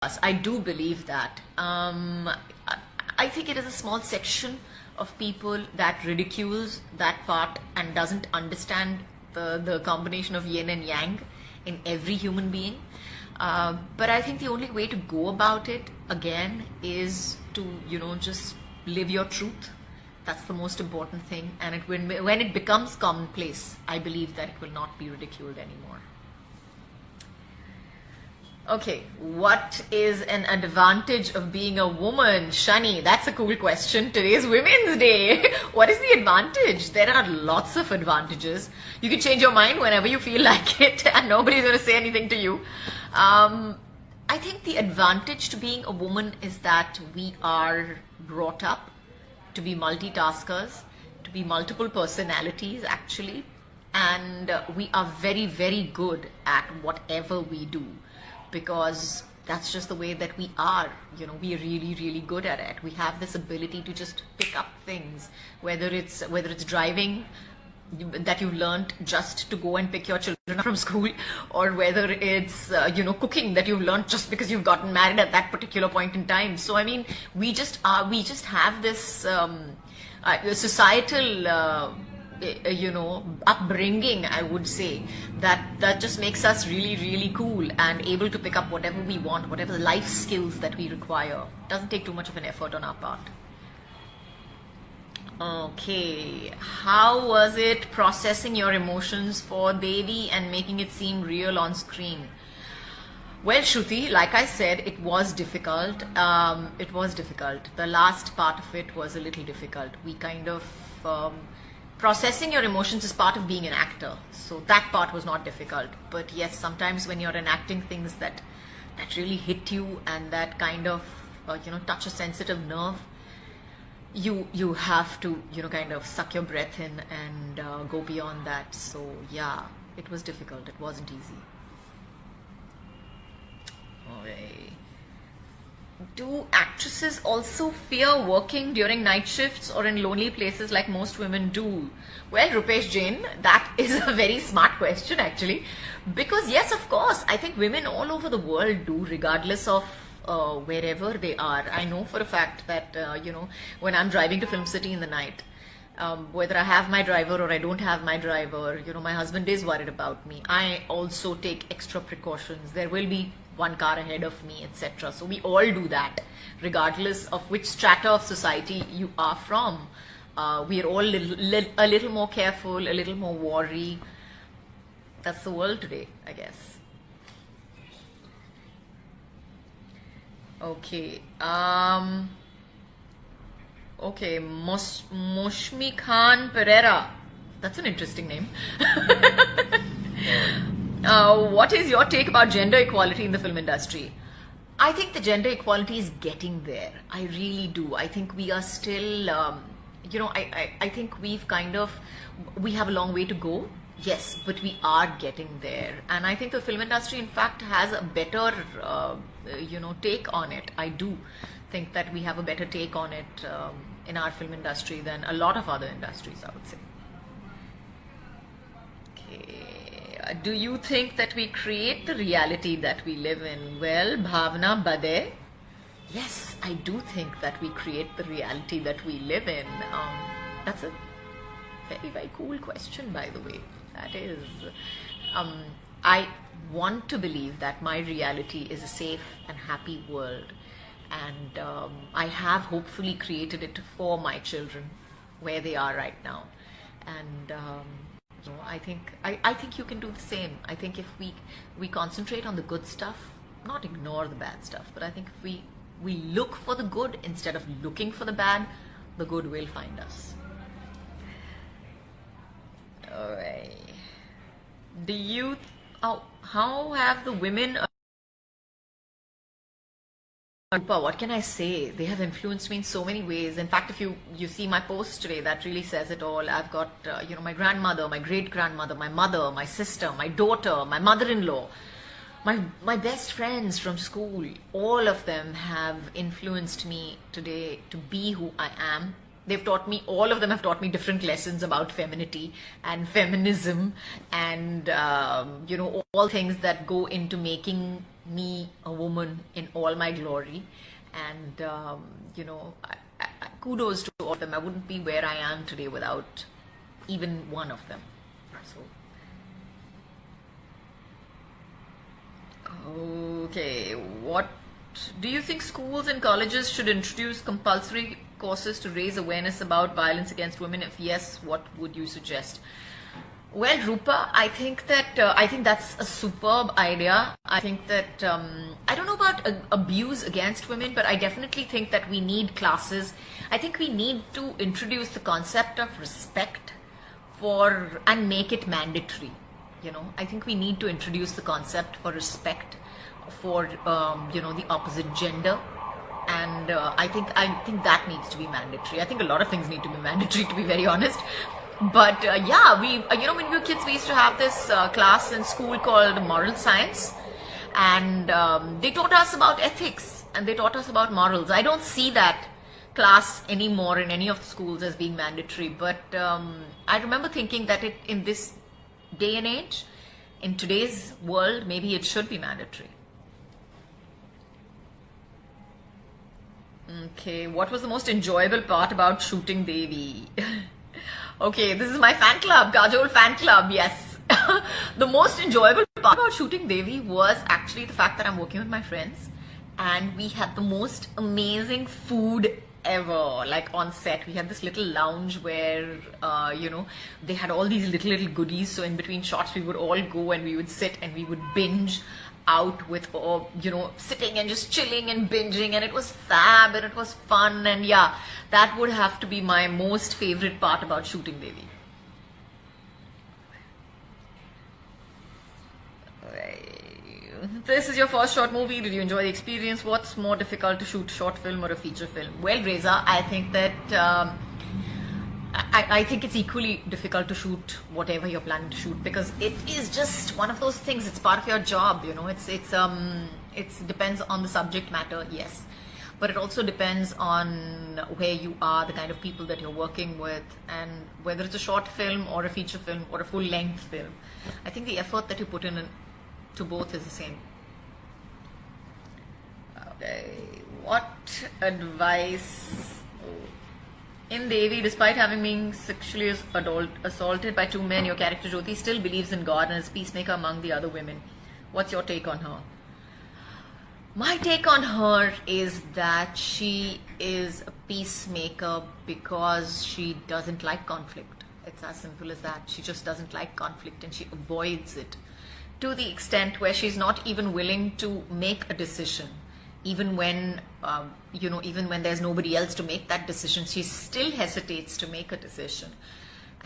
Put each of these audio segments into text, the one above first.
I do believe that. I think it is a small section of people that ridicules that part and doesn't understand the combination of yin and yang in every human being. But I think the only way to go about it again is to, just live your truth. That's the most important thing. And when it becomes commonplace, I believe that it will not be ridiculed anymore. Okay, what is an advantage of being a woman? Shani, that's a cool question. Today's Women's Day. What is the advantage? There are lots of advantages. You can change your mind whenever you feel like it, and nobody's going to say anything to you. I think the advantage to being a woman is that we are brought up to be multitaskers, to be multiple personalities actually, and we are very, very good at whatever we do, because that's just the way that we are. We are really, really good at it. We have this ability to just pick up things, whether it's driving that you've learned just to go and pick your children up from school, or whether it's cooking that you've learned just because you've gotten married at that particular point in time. So I mean, we just have this societal upbringing, I would say, that just makes us really, really cool and able to pick up whatever we want, whatever life skills that we require. Doesn't take too much of an effort on our part. Okay, how was it processing your emotions for baby and making it seem real on screen? Well, Shruti, like I said, it was difficult. It was difficult. The last part of it was a little difficult. We kind of processing your emotions is part of being an actor, so that part was not difficult. But yes, sometimes when you're enacting things that really hit you and that kind of touch a sensitive nerve, you have to kind of suck your breath in and go beyond that. So yeah, it was difficult. It wasn't easy. Okay. Do actresses also fear working during night shifts or in lonely places like most women do? Well, Rupesh Jain, that is a very smart question actually, because yes, of course, I think women all over the world do, regardless of wherever they are. I know for a fact that when I'm driving to Film City in the night, whether I have my driver or I don't have my driver, my husband is worried about me. I also take extra precautions. There will be one car ahead of me, etc. So we all do that, regardless of which strata of society you are from. We are all a little more careful, a little more wary. That's the world today, I guess. Okay. Okay, Moshmi Khan Pereira. That's an interesting name. What is your take about gender equality in the film industry? I think the gender equality is getting there. I really do. I think we are still, I think we have a long way to go. Yes, but we are getting there. And I think the film industry, in fact, has a better, take on it. I do think that we have a better take on it in our film industry than a lot of other industries, I would say. Okay. Do you think that we create the reality that we live in? Well, Bhavna Bade, yes, I do think that we create the reality that we live in. That's a very, very cool question, by the way. That is, I want to believe that my reality is a safe and happy world, and I have hopefully created it for my children where they are right now. And I think you can do the same. I think if we concentrate on the good stuff, not ignore the bad stuff, but I think if we look for the good instead of looking for the bad, the good will find us. Alright. How have the women, what can I say? They have influenced me in so many ways. In fact, if you see my post today, that really says it all. I've got, my grandmother, my great-grandmother, my mother, my sister, my daughter, my mother-in-law, my best friends from school. All of them have influenced me today to be who I am. All of them have taught me different lessons about femininity and feminism and, all things that go into making me, a woman, in all my glory. And, kudos to all of them. I wouldn't be where I am today without even one of them. So, okay, what do you think schools and colleges should introduce compulsory courses to raise awareness about violence against women? If yes, what would you suggest? Well, Rupa, I think that's a superb idea. I think that I don't know about abuse against women, but I definitely think that we need classes. I think we need to introduce the concept of respect for and make it mandatory. I think we need to introduce the concept for respect for the opposite gender, and I think that needs to be mandatory. I think a lot of things need to be mandatory, to be very honest. But yeah, we when we were kids, we used to have this class in school called moral science, and they taught us about ethics and they taught us about morals. I don't see that class anymore in any of the schools as being mandatory, but I remember thinking that in this day and age, in today's world, maybe it should be mandatory. Okay, what was the most enjoyable part about shooting Devi? Okay, this is my fan club, Kajol fan club, yes. The most enjoyable part about shooting Devi was actually the fact that I'm working with my friends and we had the most amazing food ever. Like on set, we had this little lounge where, they had all these little goodies. So in between shots, we would all go and we would sit and we would binge out with, sitting and just chilling and binging, and it was fab and it was fun. And yeah, that would have to be my most favorite part about shooting Devi. This is your first short movie. Did you enjoy the experience? What's more difficult to shoot, short film or a feature film? Well, Reza, I think that I think it's equally difficult to shoot whatever you're planning to shoot, because it is just one of those things. It's part of your job, It depends on the subject matter, yes, but it also depends on where you are, the kind of people that you're working with, and whether it's a short film or a feature film or a full-length film. I think the effort that you put in to both is the same. Okay, what advice? In Devi, despite having been sexually assaulted by two men, your character Jyoti still believes in God and is a peacemaker among the other women. What's your take on her? My take on her is that she is a peacemaker because she doesn't like conflict. It's as simple as that. She just doesn't like conflict and she avoids it to the extent where she's not even willing to make a decision. Even when, even when there's nobody else to make that decision, she still hesitates to make a decision.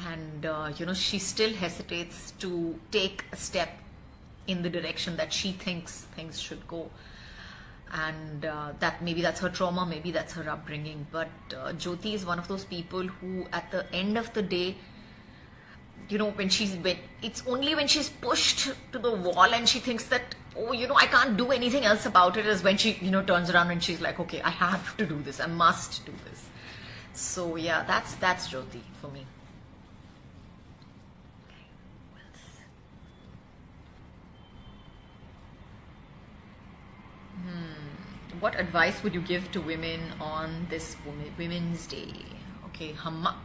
And, she still hesitates to take a step in the direction that she thinks things should go. And that maybe that's her trauma, maybe that's her upbringing. But Jyoti is one of those people who, at the end of the day, it's only when she's pushed to the wall and she thinks that, I can't do anything else about it, is when she, turns around and she's like, okay, I have to do this. I must do this. So yeah, that's Jyoti for me. What advice would you give to women on this Women's Day? Okay, Hamma.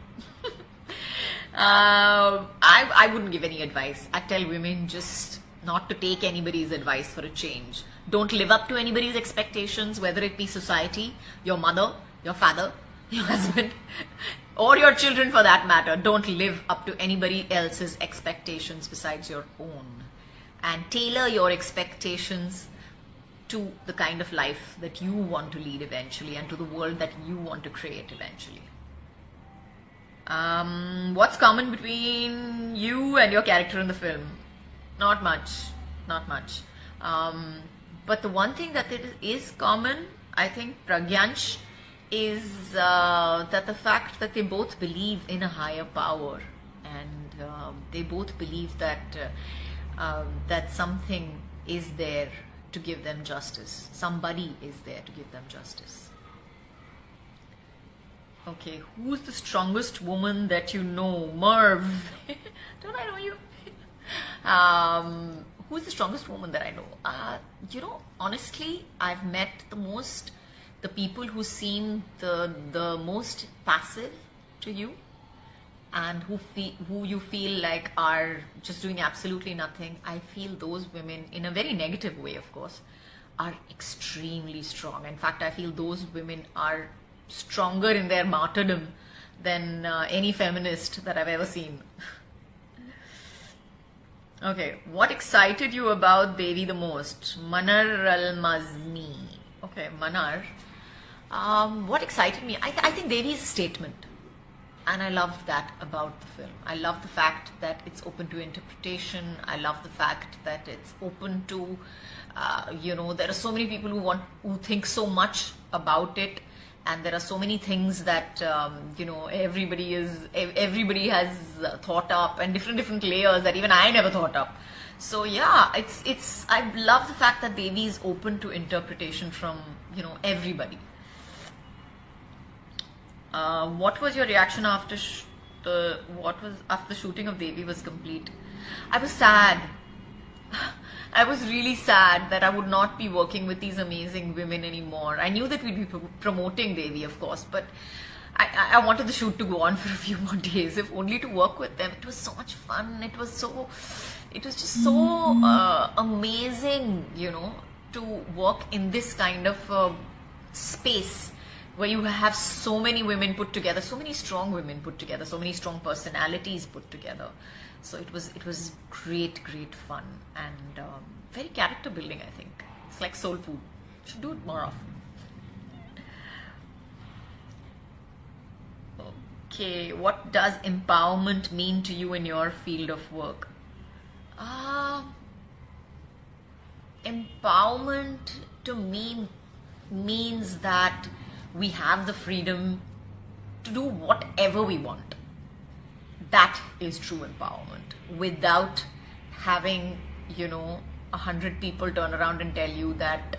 I wouldn't give any advice. I tell women just not to take anybody's advice for a change. Don't live up to anybody's expectations, whether it be society, your mother, your father, your husband, or your children for that matter. Don't live up to anybody else's expectations besides your own. And tailor your expectations to the kind of life that you want to lead eventually and to the world that you want to create eventually. What's common between you and your character in the film? Not much. But the one thing that is common, I think, Pragyansh, is that the fact that they both believe in a higher power, and they both believe that that something is there to give them justice. Somebody is there to give them justice. Okay, who's the strongest woman that you know? Merv. Don't I know you? Who's the strongest woman that I know? Honestly, I've met the people who seem the most passive to you, and who you feel like are just doing absolutely nothing. I feel those women, in a very negative way, of course, are extremely strong. In fact, I feel those women are stronger in their martyrdom than any feminist that I've ever seen. Okay, what excited you about Devi the most? Manar Al-Mazni. Okay, Manar. What excited me? I think Devi is a statement. And I love that about the film. I love the fact that it's open to interpretation. I love the fact that it's open to, there are so many people who think so much about it, and there are so many things that everybody has thought up, and different layers that even I never thought up. So yeah, it's I love the fact that Devi is open to interpretation from everybody. What was your reaction after after the shooting of Devi was complete? I was sad. I was really sad that I would not be working with these amazing women anymore. I knew that we'd be promoting Devi, of course, but I wanted the shoot to go on for a few more days, if only to work with them. It was so much fun. It was just so amazing, to work in this kind of space where you have so many women put together, so many strong women put together, so many strong personalities put together. So it was great fun, and very character building. I think it's like soul food. Should do it more often. Okay, what does empowerment mean to you in your field of work? Empowerment to me means that we have the freedom to do whatever we want. That is true empowerment, without having 100 people turn around and tell you that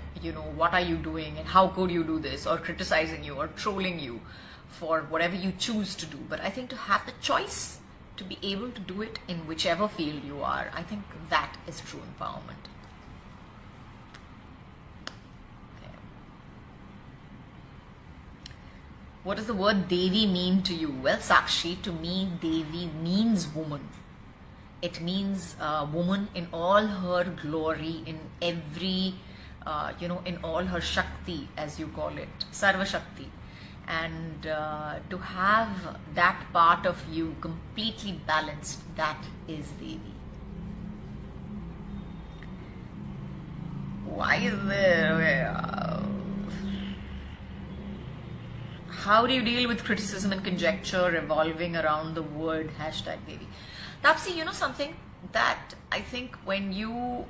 what are you doing and how could you do this, or criticizing you or trolling you for whatever you choose to do. But I think to have the choice to be able to do it in whichever field you are, I think that is true empowerment. What does the word Devi mean to you? Well, Sakshi, to me, Devi means woman. It means woman in all her glory, in every, in all her Shakti, as you call it, Sarva Shakti. And to have that part of you completely balanced, that is Devi. Why is there... How do you deal with criticism and conjecture revolving around the word #Devi? Tapsi, something that I think when you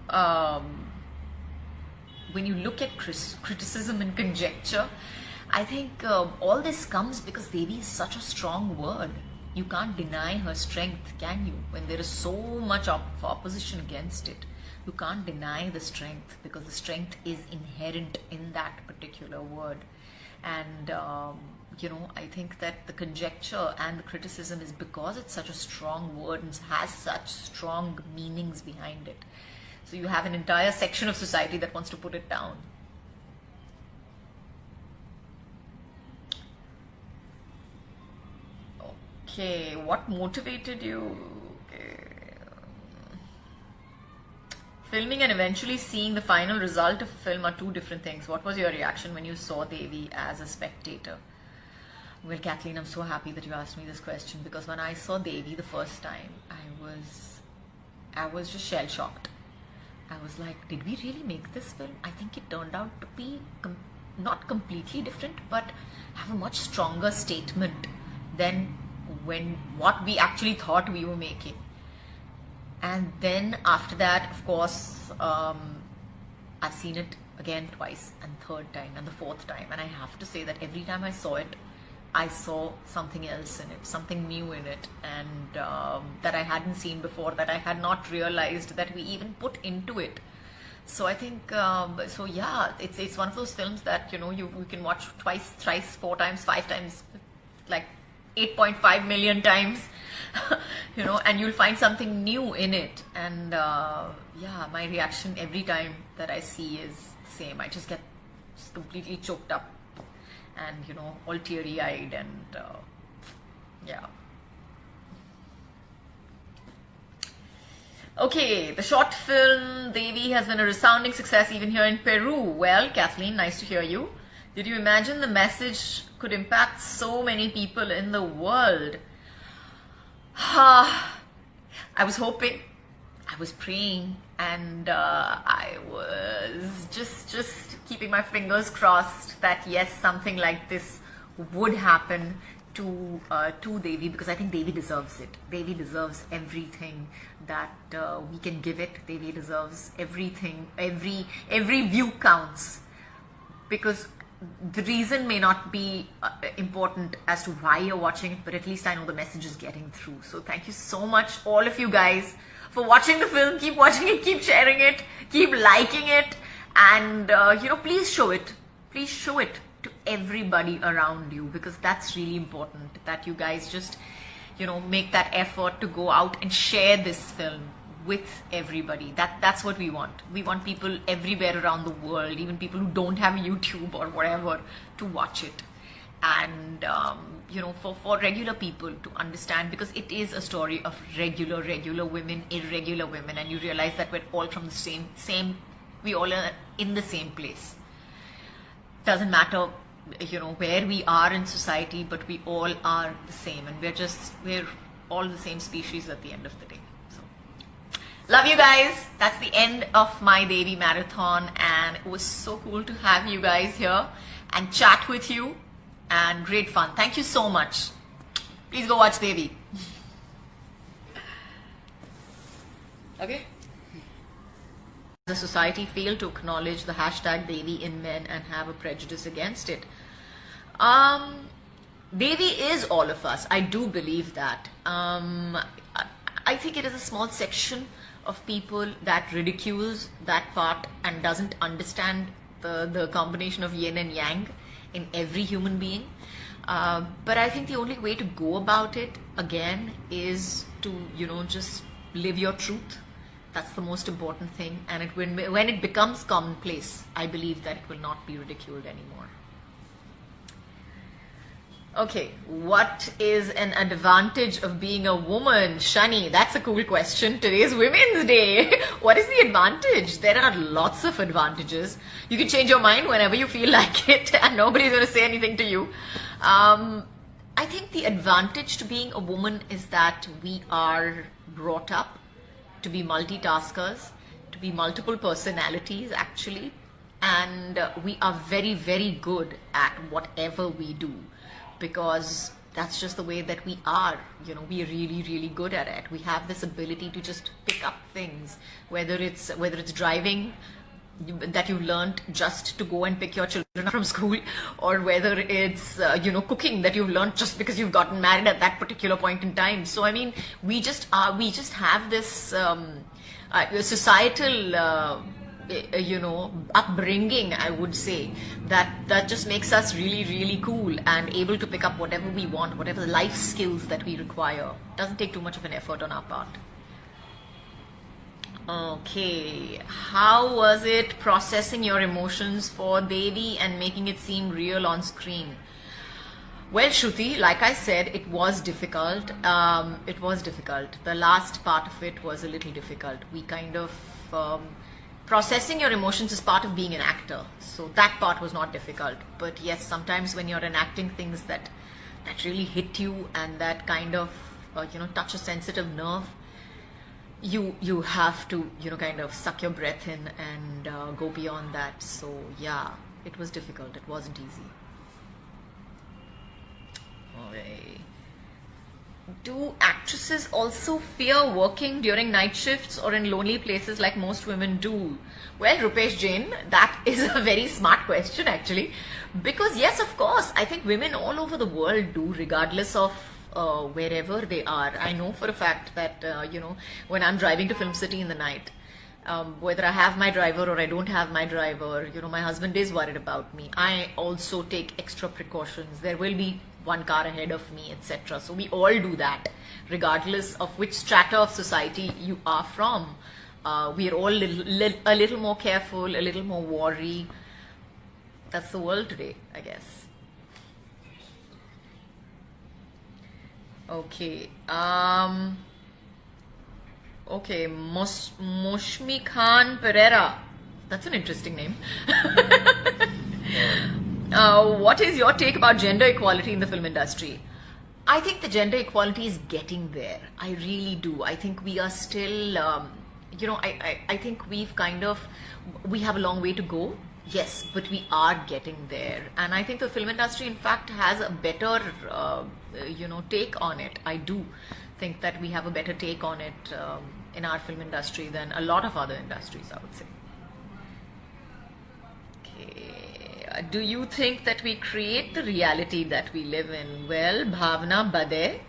look at criticism and conjecture, I think all this comes because Devi is such a strong word. You can't deny her strength, can you? When there is so much opposition against it, you can't deny the strength, because the strength is inherent in that particular word. And I think that the conjecture and the criticism is because it's such a strong word and has such strong meanings behind it. So you have an entire section of society that wants to put it down. Okay, what motivated you? Okay. Filming and eventually seeing the final result of a film are two different things. What was your reaction when you saw Devi as a spectator? Well, Kathleen, I'm so happy that you asked me this question, because when I saw Devi the first time, I was just shell-shocked. I was like, did we really make this film? I think it turned out to be not completely different, but have a much stronger statement than what we actually thought we were making. And then after that, of course, I've seen it again twice, and third time, and the fourth time. And I have to say that every time I saw it, I saw something else in it, something new in it, and that I hadn't seen before, that I had not realized that we even put into it. So I think, so yeah, it's one of those films that, you can watch twice, thrice, 4 times, 5 times, like 8.5 million times. You know, and you'll find something new in it. And yeah, my reaction every time that I see is the same. I just get completely choked up and, you know, all teary-eyed and yeah. Okay, the short film Devi has been a resounding success even here in Peru. Well, Kathleen, nice to hear you. Did you imagine the message could impact so many people in the world? I was hoping, I was praying, and I was just keeping my fingers crossed that yes, something like this would happen to Devi, because I think Devi deserves it. Devi deserves everything that we can give it. Devi deserves everything. Every view counts, because the reason may not be important as to why you're watching it, but at least I know the message is getting through. So thank you so much, all of you guys, for watching the film. Keep watching it, keep sharing it, keep liking it, and you know, please show it. Please show it to everybody around you, because that's really important, that you guys just, you know, make that effort to go out and share this film with everybody. That's what we want. We want people everywhere around the world, even people who don't have YouTube or whatever, to watch it. And you know, for regular people to understand, because it is a story of regular women, irregular women, and you realize that we're all from the same we all are in the same place. Doesn't matter, you know, where we are in society, but we all are the same, and we're all the same species at the end of the day. Love you guys. That's the end of my Devi marathon, and it was so cool to have you guys here and chat with you, and great fun. Thank you so much. Please go watch Devi. Okay. The society failed to acknowledge the hashtag Devi in men and have a prejudice against it. Devi is all of us. I do believe that. I think it is a small section of people that ridicules that part and doesn't understand the combination of yin and yang in every human being. But I think the only way to go about it, again, is to, you know, just live your truth. That's the most important thing. And when it becomes commonplace, I believe that it will not be ridiculed anymore. Okay, what is an advantage of being a woman? Shani, that's a cool question. Today's Women's Day. What is the advantage? There are lots of advantages. You can change your mind whenever you feel like it, and nobody's going to say anything to you. I think the advantage to being a woman is that we are brought up to be multitaskers, to be multiple personalities actually, and we are very good at whatever we do, because that's just the way that we are. You know, we are really good at it. We have this ability to just pick up things, whether it's driving that you learned just to go and pick your children up from school, or whether it's you know, cooking that you've learned just because you've gotten married at that particular point in time. So I mean, we just have this societal you know, upbringing, I would say, that just makes us really cool and able to pick up whatever we want, whatever life skills that we require. Doesn't take too much of an effort on our part. Okay, how was it processing your emotions for Devi and making it seem real on screen? Well, Shruti, like I said, it was difficult. It was difficult. The last part of it was a little difficult. We kind of processing your emotions is part of being an actor, so that part was not difficult. But yes, sometimes when you're enacting things that really hit you and that kind of you know, touch a sensitive nerve, you have to, you know, kind of suck your breath in and go beyond that. So yeah, it was difficult. It wasn't easy. Okay. Do actresses also fear working during night shifts or in lonely places like most women do? Well, Rupesh Jain, that is a very smart question actually, because yes, of course, I think women all over the world do, regardless of wherever they are. I know for a fact that you know, when I'm driving to Film City in the night, Whether I have my driver or I don't have my driver, my husband is worried about me. I also take extra precautions. There will be one car ahead of me, etc. So we all do that, regardless of which strata of society you are from. We are all a little more careful, a little more worried. That's the world today, I guess. Okay. Okay, Moshmi Khan Pereira. That's an interesting name. What is your take about gender equality in the film industry? I think the gender equality is getting there. I really do. I think we are still, I think we have a long way to go. Yes, but we are getting there. And I think the film industry, in fact, has a better, take on it. I do think that we have a better take on it in our film industry than a lot of other industries, I would say. Okay. Do you think that we create the reality that we live in? Well, Bhavna Bade.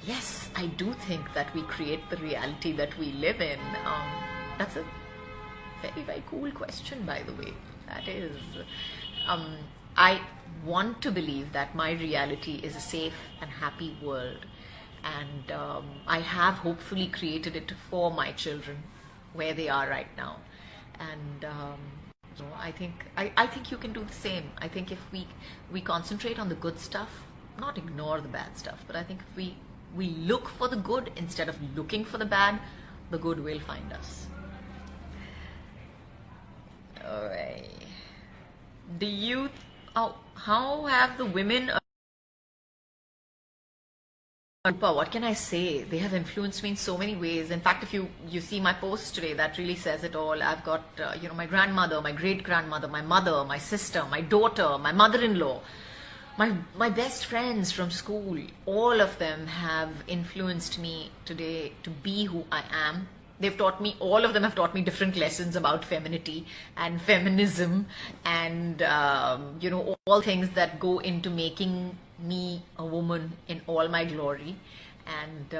Yes, I do think that we create the reality that we live in. That's a very, very cool question, by the way. That is. I want to believe that my reality is a safe and happy world. And I have hopefully created it for my children where they are right now. And I think you can do the same. I think if we concentrate on the good stuff, not ignore the bad stuff, but I think if we look for the good instead of looking for the bad, the good will find us. All right. How have the women? What can I say? They have influenced me in so many ways. In fact, if you see my post today, that really says it all. I've got my grandmother, my great grandmother, my mother, my sister, my daughter, my mother-in-law, my best friends from school. All of them have influenced me today to be who I am. All of them have taught me different lessons about femininity and feminism and all things that go into making me a woman in all my glory. And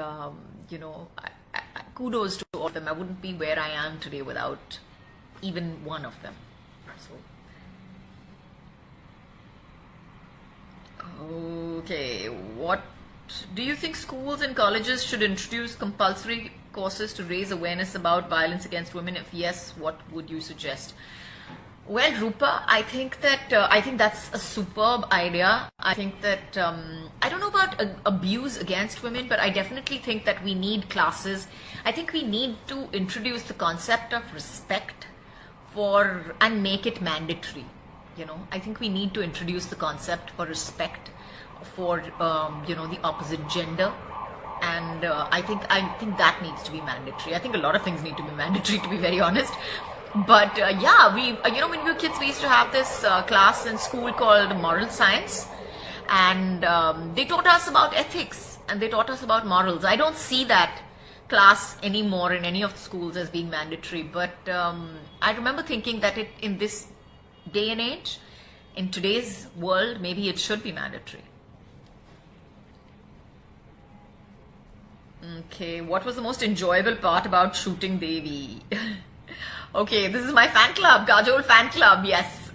kudos to all of them. I wouldn't be where I am today without even one of them. Okay, what do you think schools and colleges should introduce compulsory courses to raise awareness about violence against women? If yes, what would you suggest? Well, Rupa, I think that's a superb idea. I think that I don't know about abuse against women, but I definitely think that we need classes. I think we need to introduce the concept of respect and make it mandatory. I think we need to introduce the concept for respect for the opposite gender. And I think that needs to be mandatory. I think a lot of things need to be mandatory, to be very honest. But yeah, when we were kids, we used to have this class in school called moral science, and they taught us about ethics and they taught us about morals. I don't see that class anymore in any of the schools as being mandatory, but I remember thinking that in this day and age, in today's world, maybe it should be mandatory. Okay, what was the most enjoyable part about shooting Devi? Okay, this is my fan club, Kajol fan club, yes.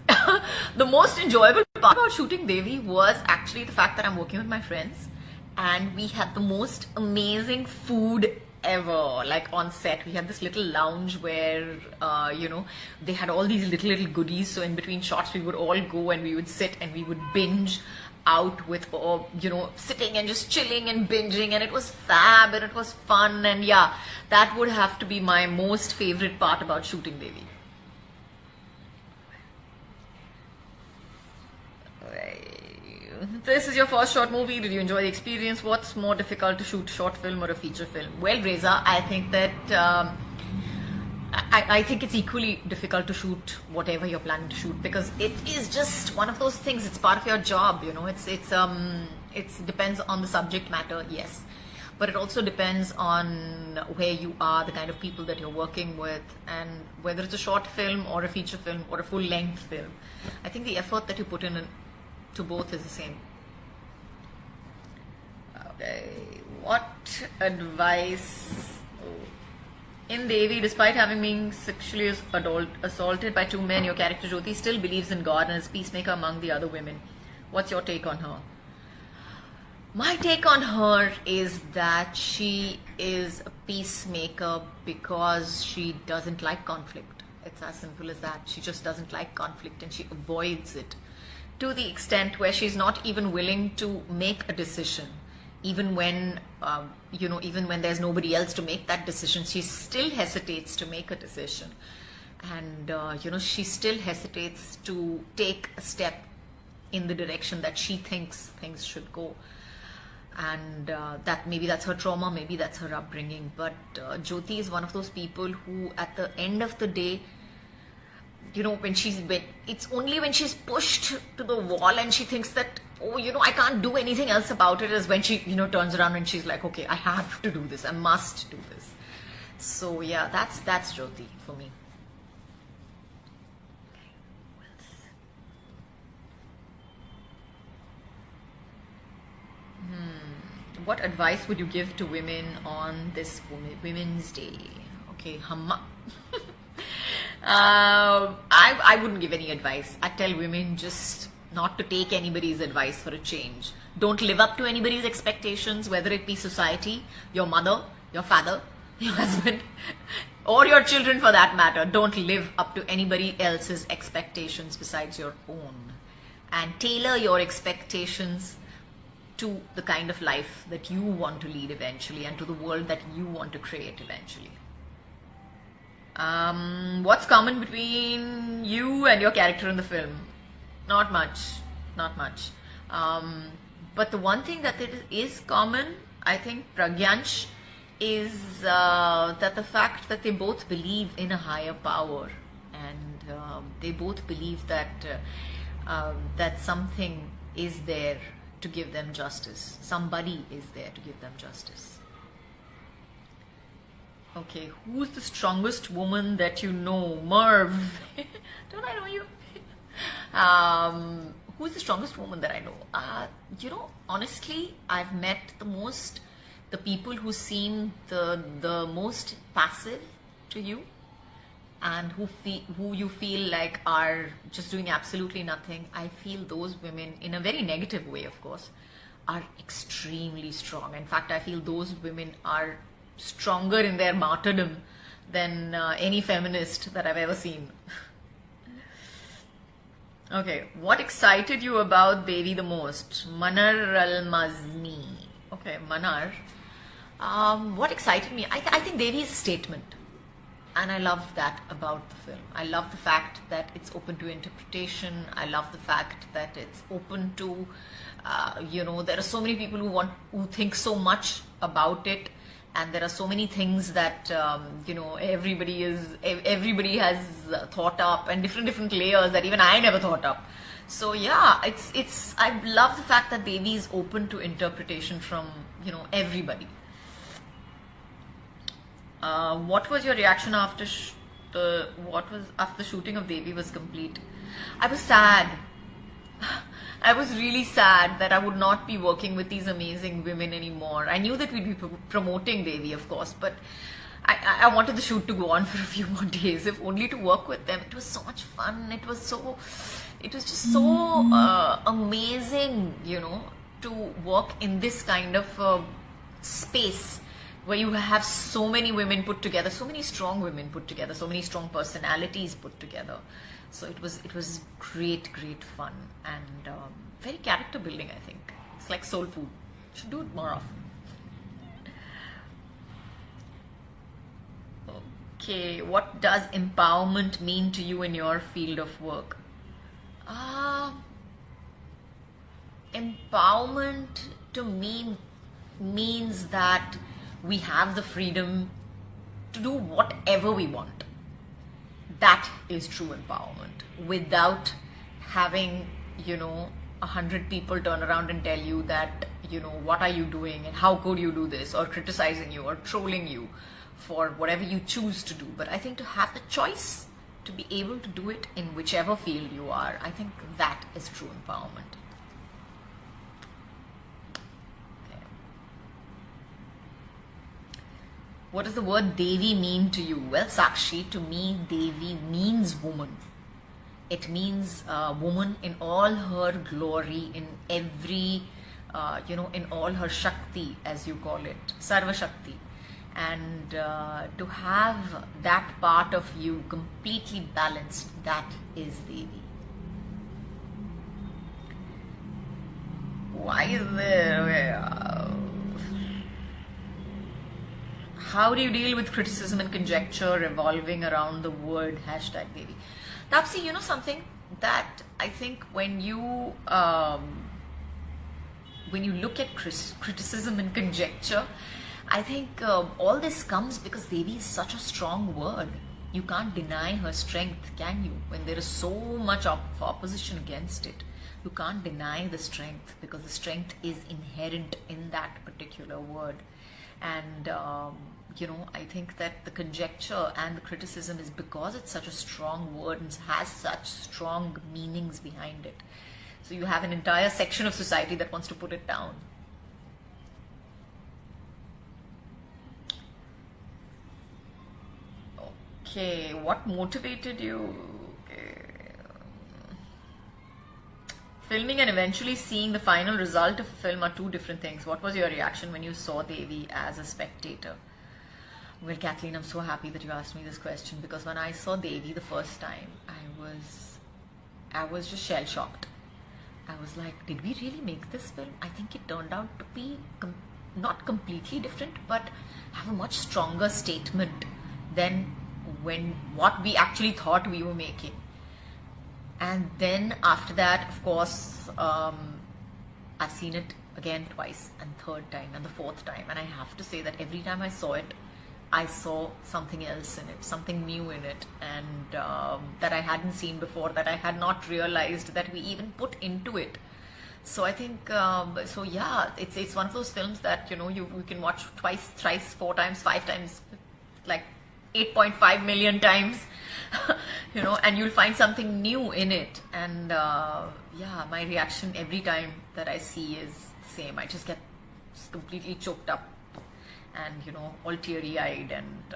The most enjoyable part about shooting Devi was actually the fact that I'm working with my friends and we had the most amazing food ever. Like on set, we had this little lounge where, they had all these little goodies. So in between shots, we would all go and we would sit and we would binge out with, sitting and just chilling and binging, and it was fab and it was fun. And yeah, that would have to be my most favorite part about shooting Devi. This is your first short movie. Did you enjoy the experience? What's more difficult to shoot, short film or a feature film? Well, Reza, I think that I think it's equally difficult to shoot whatever you're planning to shoot, because it is just one of those things. It's part of your job, it depends on the subject matter, yes, but it also depends on where you are, the kind of people that you're working with, and whether it's a short film or a feature film or a full-length film. I think the effort that you put in to both is the same. Okay, what advice? In Devi, despite having been sexually assaulted by two men, your character Jyoti still believes in God and is peacemaker among the other women. What's your take on her? My take on her is that she is a peacemaker because she doesn't like conflict. It's as simple as that. She just doesn't like conflict and she avoids it to the extent where she's not even willing to make a decision. Even when, even when there's nobody else to make that decision, she still hesitates to make a decision. And, she still hesitates to take a step in the direction that she thinks things should go. And that maybe that's her trauma, maybe that's her upbringing. But Jyoti is one of those people who, at the end of the day, it's only when she's pushed to the wall and she thinks that, I can't do anything else about it, is when she, turns around and she's like, okay, I have to do this, I must do this. So yeah, that's Jyoti for me. What advice would you give to women on this Women's Day? Okay, Hamma. I wouldn't give any advice. I tell women just not to take anybody's advice for a change. Don't live up to anybody's expectations, whether it be society, your mother, your father, your husband, or your children for that matter. Don't live up to anybody else's expectations besides your own. And tailor your expectations to the kind of life that you want to lead eventually and to the world that you want to create eventually. What's common between you and your character in the film? Not much. But the one thing that is common, I think, Pragyansh, is that the fact that they both believe in a higher power, and they both believe that that something is there to give them justice. Somebody is there to give them justice. Okay, who's the strongest woman that you know? Merv. Don't I know you? Who's the strongest woman that I know? Honestly, I've met the people who seem the most passive to you, and who you feel like are just doing absolutely nothing. I feel those women, in a very negative way of course, are extremely strong. In fact, I feel those women are stronger in their martyrdom than any feminist that I've ever seen. Okay, what excited you about Devi the most? Manar Al-Mazmi. Okay, Manar. What excited me? I think Devi is a statement. And I love that about the film. I love the fact that it's open to interpretation. I love the fact that it's open to, there are so many people who think so much about it, and there are so many things that everybody has thought up, and different layers that even I never thought up. So yeah, I love the fact that Devi is open to interpretation from everybody. What was your reaction after after the shooting of Devi was complete? I was sad. I was really sad that I would not be working with these amazing women anymore. I knew that we'd be promoting Devi, of course, but I wanted the shoot to go on for a few more days, if only to work with them. It was so much fun. It was just so amazing, to work in this kind of space where you have so many women put together, so many strong women put together, so many strong personalities put together. So it was great fun, and very character building, I think. It's like soul food. Should do it more often. Okay, what does empowerment mean to you in your field of work? Empowerment to me means that we have the freedom to do whatever we want. That is true empowerment, without having 100 people turn around and tell you that what are you doing and how could you do this, or criticizing you or trolling you for whatever you choose to do. But I think to have the choice to be able to do it in whichever field you are, I think that is true empowerment. What does the word Devi mean to you? Well, Sakshi, to me, Devi means woman. It means woman in all her glory, in every, in all her Shakti, as you call it, Sarva Shakti. And to have that part of you completely balanced, that is Devi. Why is there... How do you deal with criticism and conjecture revolving around the word #Devi? Tapsi, you know something that I think when you look at criticism and conjecture, I think all this comes because Devi is such a strong word. You can't deny her strength, can you? When there is so much opposition against it, you can't deny the strength because the strength is inherent in that particular word. And I think that the conjecture and the criticism is because it's such a strong word and has such strong meanings behind it. So you have an entire section of society that wants to put it down. Okay, what motivated you? Okay. Filming and eventually seeing the final result of a film are two different things. What was your reaction when you saw Devi as a spectator? Well, Kathleen, I'm so happy that you asked me this question because when I saw Devi the first time, I was just shell-shocked. I was like, did we really make this film? I think it turned out to be not completely different, but have a much stronger statement than what we actually thought we were making. And then after that, of course, I've seen it again twice and third time and the fourth time. And I have to say that every time I saw it, I saw something else in it, something new in it, and that I hadn't seen before, that I had not realized that we even put into it. So I think, it's one of those films that, you can watch twice, thrice, 4 times, 5 times, like 8.5 million times, and you'll find something new in it. And my reaction every time that I see is the same. I just get completely choked up and, all teary-eyed and,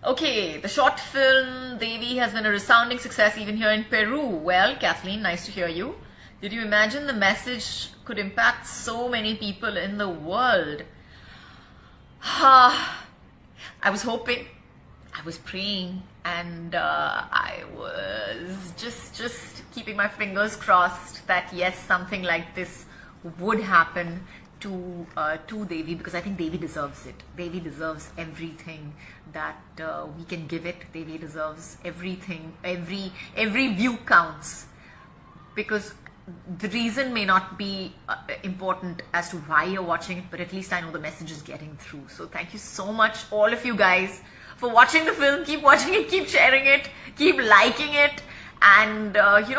Okay, the short film Devi has been a resounding success even here in Peru. Well, Kathleen, nice to hear you. Did you imagine the message could impact so many people in the world? I was hoping, I was praying, and I was just keeping my fingers crossed that yes, something like this would happen to Devi, because I think Devi deserves it. Devi deserves everything that we can give it. Devi deserves everything. Every view counts, because the reason may not be important as to why you're watching it, but at least I know the message is getting through. So thank you so much, all of you guys, for watching the film. Keep watching it, keep sharing it, keep liking it, and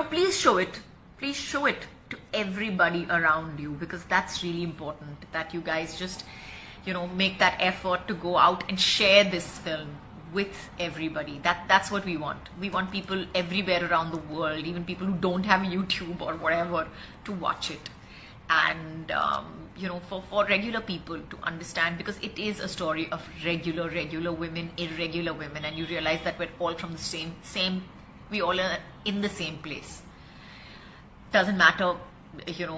please show it. Please show it to everybody around you, because that's really important, that you guys just make that effort to go out and share this film with everybody. That's what we want. We want people everywhere around the world, even people who don't have YouTube or whatever, to watch it. And for regular people to understand, because it is a story of regular women, irregular women, and you realize that we're all from the same we all are in the same place. Doesn't matter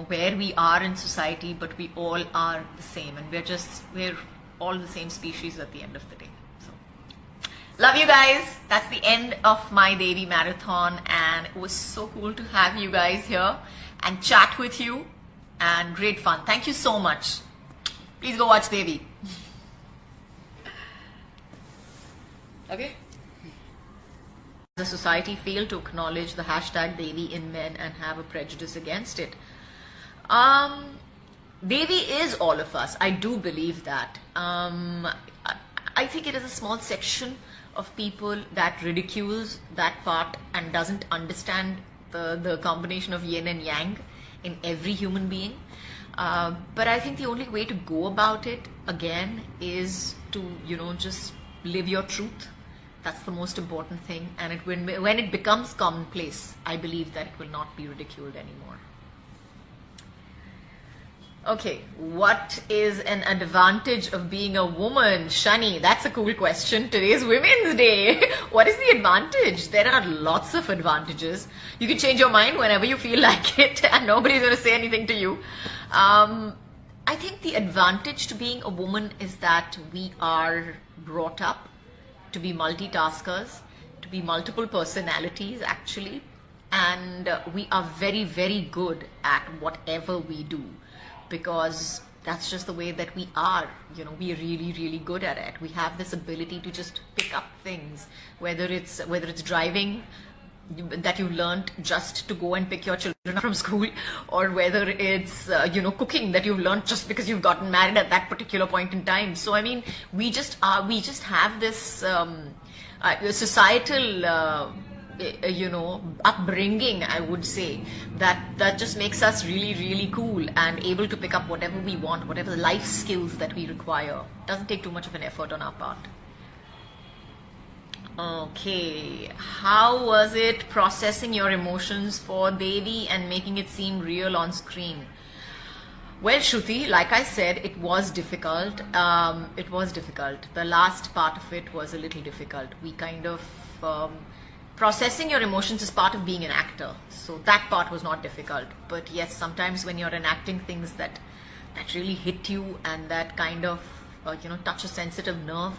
where we are in society, but we all are the same, and we're all the same species at the end of the day. So love you guys. That's the end of my Devi marathon, and it was so cool to have you guys here and chat with you, and great fun. Thank you so much. Please go watch Devi. Okay. The society failed to acknowledge the hashtag Devi in men and have a prejudice against it. Devi is all of us. I do believe that. I think it is a small section of people that ridicules that part and doesn't understand the combination of yin and yang in every human being. But I think the only way to go about it, again, is to, just live your truth. That's the most important thing. And when it becomes commonplace, I believe that it will not be ridiculed anymore. Okay, what is an advantage of being a woman? Shani, that's a cool question. Today's Women's Day. What is the advantage? There are lots of advantages. You can change your mind whenever you feel like it, and nobody's going to say anything to you. I think the advantage to being a woman is that we are brought up to be multitaskers, to be multiple personalities actually, and we are very, very good at whatever we do, because that's just the way that we are. You know, we are really, really good at it. We have this ability to just pick up things, whether it's driving that you learned just to go and pick your children up from school, or whether it's cooking that you've learned just because you've gotten married at that particular point in time. So I mean, we just have this societal upbringing, I would say, that just makes us really, really cool and able to pick up whatever we want, whatever life skills that we require. Doesn't take too much of an effort on our part. Okay, how was it processing your emotions for Devi and making it seem real on screen? Well, Shruti, like I said, it was difficult. It was difficult. The last part of it was a little difficult. We kind of processing your emotions is part of being an actor, so that part was not difficult. But yes, sometimes when you're enacting things that really hit you and that kind of touch a sensitive nerve,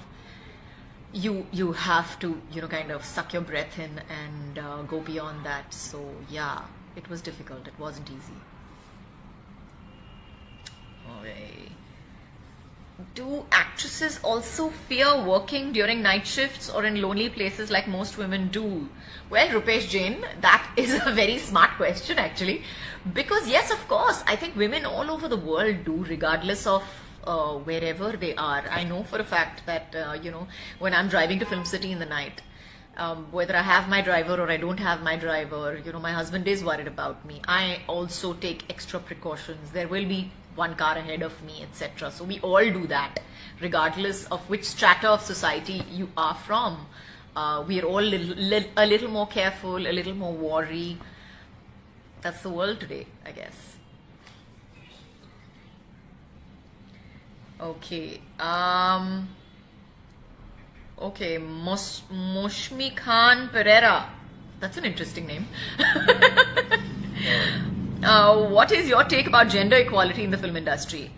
you have to kind of suck your breath in and go beyond that. So yeah, it was difficult. It wasn't easy. Okay. Do actresses also fear working during night shifts or in lonely places like most women do? Well, Rupesh Jain, that is a very smart question actually, because yes, of course, I think women all over the world do, regardless of wherever they are. I know for a fact that when I'm driving to Film City in the night, whether I have my driver or I don't have my driver, my husband is worried about me. I also take extra precautions. There will be one car ahead of me, etc. So we all do that, regardless of which strata of society you are from. We are all a little more careful, a little more wary. That's the world today, I guess. Okay. Okay, Moshmi Khan Pereira. That's an interesting name. What is your take about gender equality in the film industry?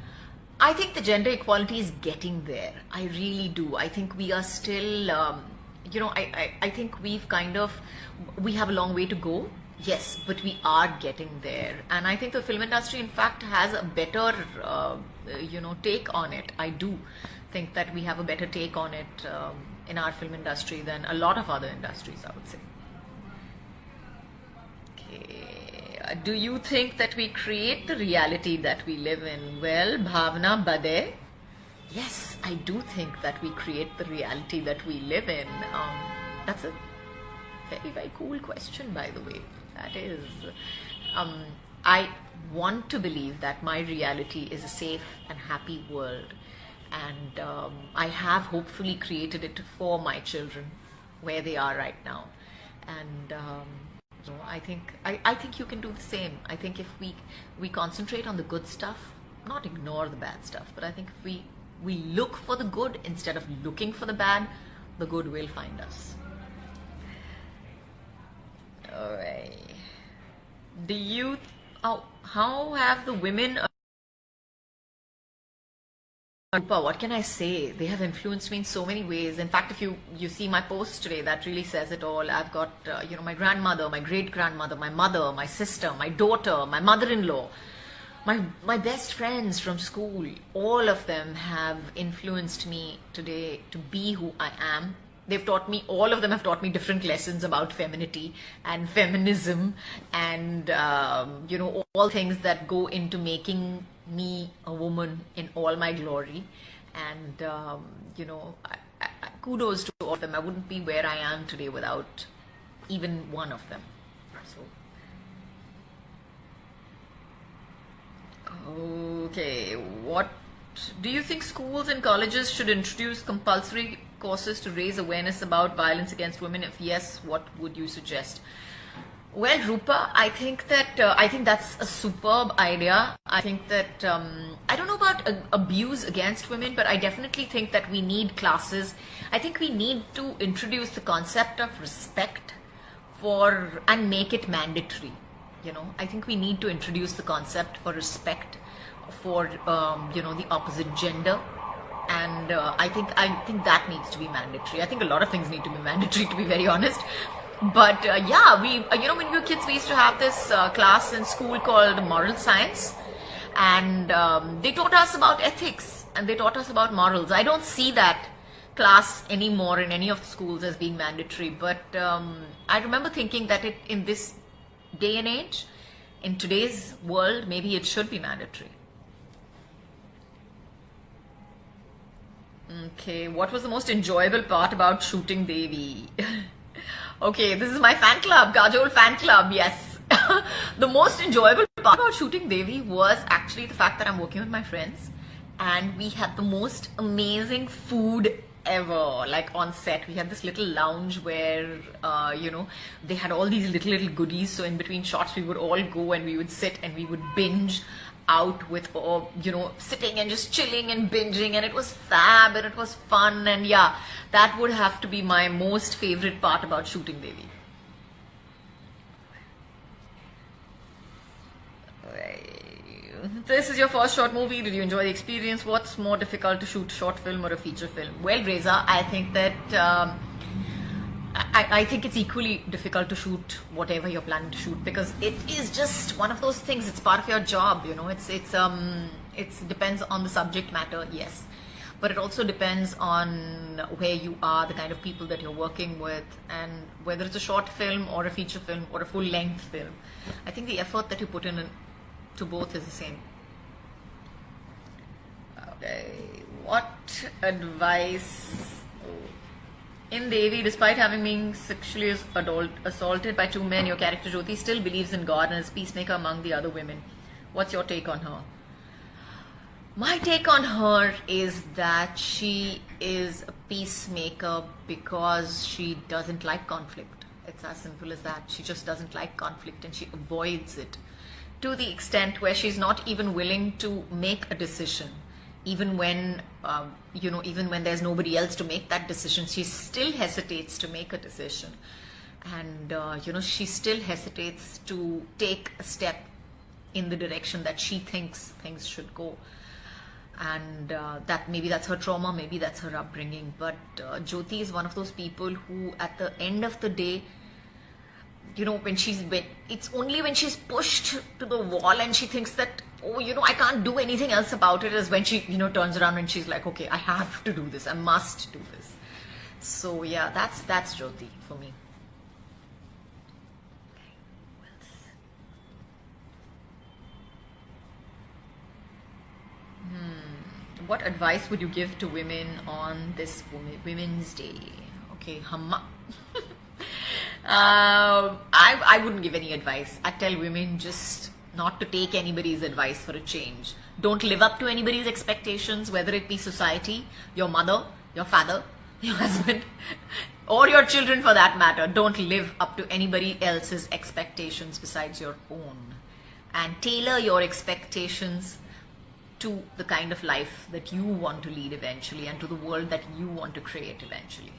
I think the gender equality is getting there. I really do. I think we are still, I think we have a long way to go. Yes, but we are getting there. And I think the film industry, in fact, has a better, take on it. I do think that we have a better take on it in our film industry than a lot of other industries, I would say. Okay. Do you think that we create the reality that we live in? Well, Bhavna Bade, yes, I do think that we create the reality that we live in. That's a very, very cool question, by the way. That is, I want to believe that my reality is a safe and happy world, and I have hopefully created it for my children where they are right now. And I think you can do the same. I think if we concentrate on the good stuff, not ignore the bad stuff, but I think if we look for the good instead of looking for the bad, the good will find us. All right. How have the women, what can I say? They have influenced me in so many ways. In fact, if you see my post today, that really says it all. I've got, my grandmother, my great-grandmother, my mother, my sister, my daughter, my mother-in-law, my best friends from school. All of them have influenced me today to be who I am. All of them have taught me different lessons about femininity and feminism and, all things that go into making me a woman in all my glory. And, kudos to all of them. I wouldn't be where I am today without even one of them. So, okay, what do you think schools and colleges should introduce compulsory courses to raise awareness about violence against women? If yes, what would you suggest? Well, Rupa, I think that's a superb idea. I think that I don't know about abuse against women, but I definitely think that we need classes. I think we need to introduce the concept of respect for and make it mandatory. I think we need to introduce the concept for respect for the opposite gender, and I think that needs to be mandatory. I think a lot of things need to be mandatory, to be very honest. But yeah, we when we were kids, we used to have this class in school called moral science, and they taught us about ethics and they taught us about morals. I don't see that class anymore in any of the schools as being mandatory, but I remember thinking that in this day and age, in today's world, maybe it should be mandatory. Okay, what was the most enjoyable part about shooting Devi? Okay, this is my fan club, Kajol fan club, yes. The most enjoyable part about shooting Devi was actually the fact that I'm working with my friends and we had the most amazing food ever. Like on set, we had this little lounge where, they had all these little goodies. So in between shots, we would all go and we would sit and we would binge out with, sitting and just chilling and binging, and it was fab and it was fun. And yeah, that would have to be my most favorite part about shooting Devi. This is your first short movie. Did you enjoy the experience? What's more difficult to shoot, short film or a feature film? Well, Reza, I think that I think it's equally difficult to shoot whatever you're planning to shoot, because it is just one of those things. It's part of your job, It depends on the subject matter, yes, but it also depends on where you are, the kind of people that you're working with, and whether it's a short film or a feature film or a full-length film. I think the effort that you put in to both is the same. Okay, what advice? In Devi, despite having been sexually assaulted by two men, your character Jyoti still believes in God and is peacemaker among the other women. What's your take on her? My take on her is that she is a peacemaker because she doesn't like conflict. It's as simple as that. She just doesn't like conflict and she avoids it to the extent where she's not even willing to make a decision. Even when, even when there's nobody else to make that decision, she still hesitates to make a decision. And, she still hesitates to take a step in the direction that she thinks things should go. And maybe that's her trauma, maybe that's her upbringing. But Jyoti is one of those people who, at the end of the day, it's only when she's pushed to the wall and she thinks that, I can't do anything else about it, is when she, turns around and she's like, okay, I have to do this, I must do this. So yeah, that's Jyoti for me. What advice would you give to women on this Women's Day? Okay, Hamma. I wouldn't give any advice. I'd tell women just not to take anybody's advice for a change. Don't live up to anybody's expectations, whether it be society, your mother, your father, your husband, or your children for that matter. Don't live up to anybody else's expectations besides your own. And tailor your expectations to the kind of life that you want to lead eventually and to the world that you want to create eventually.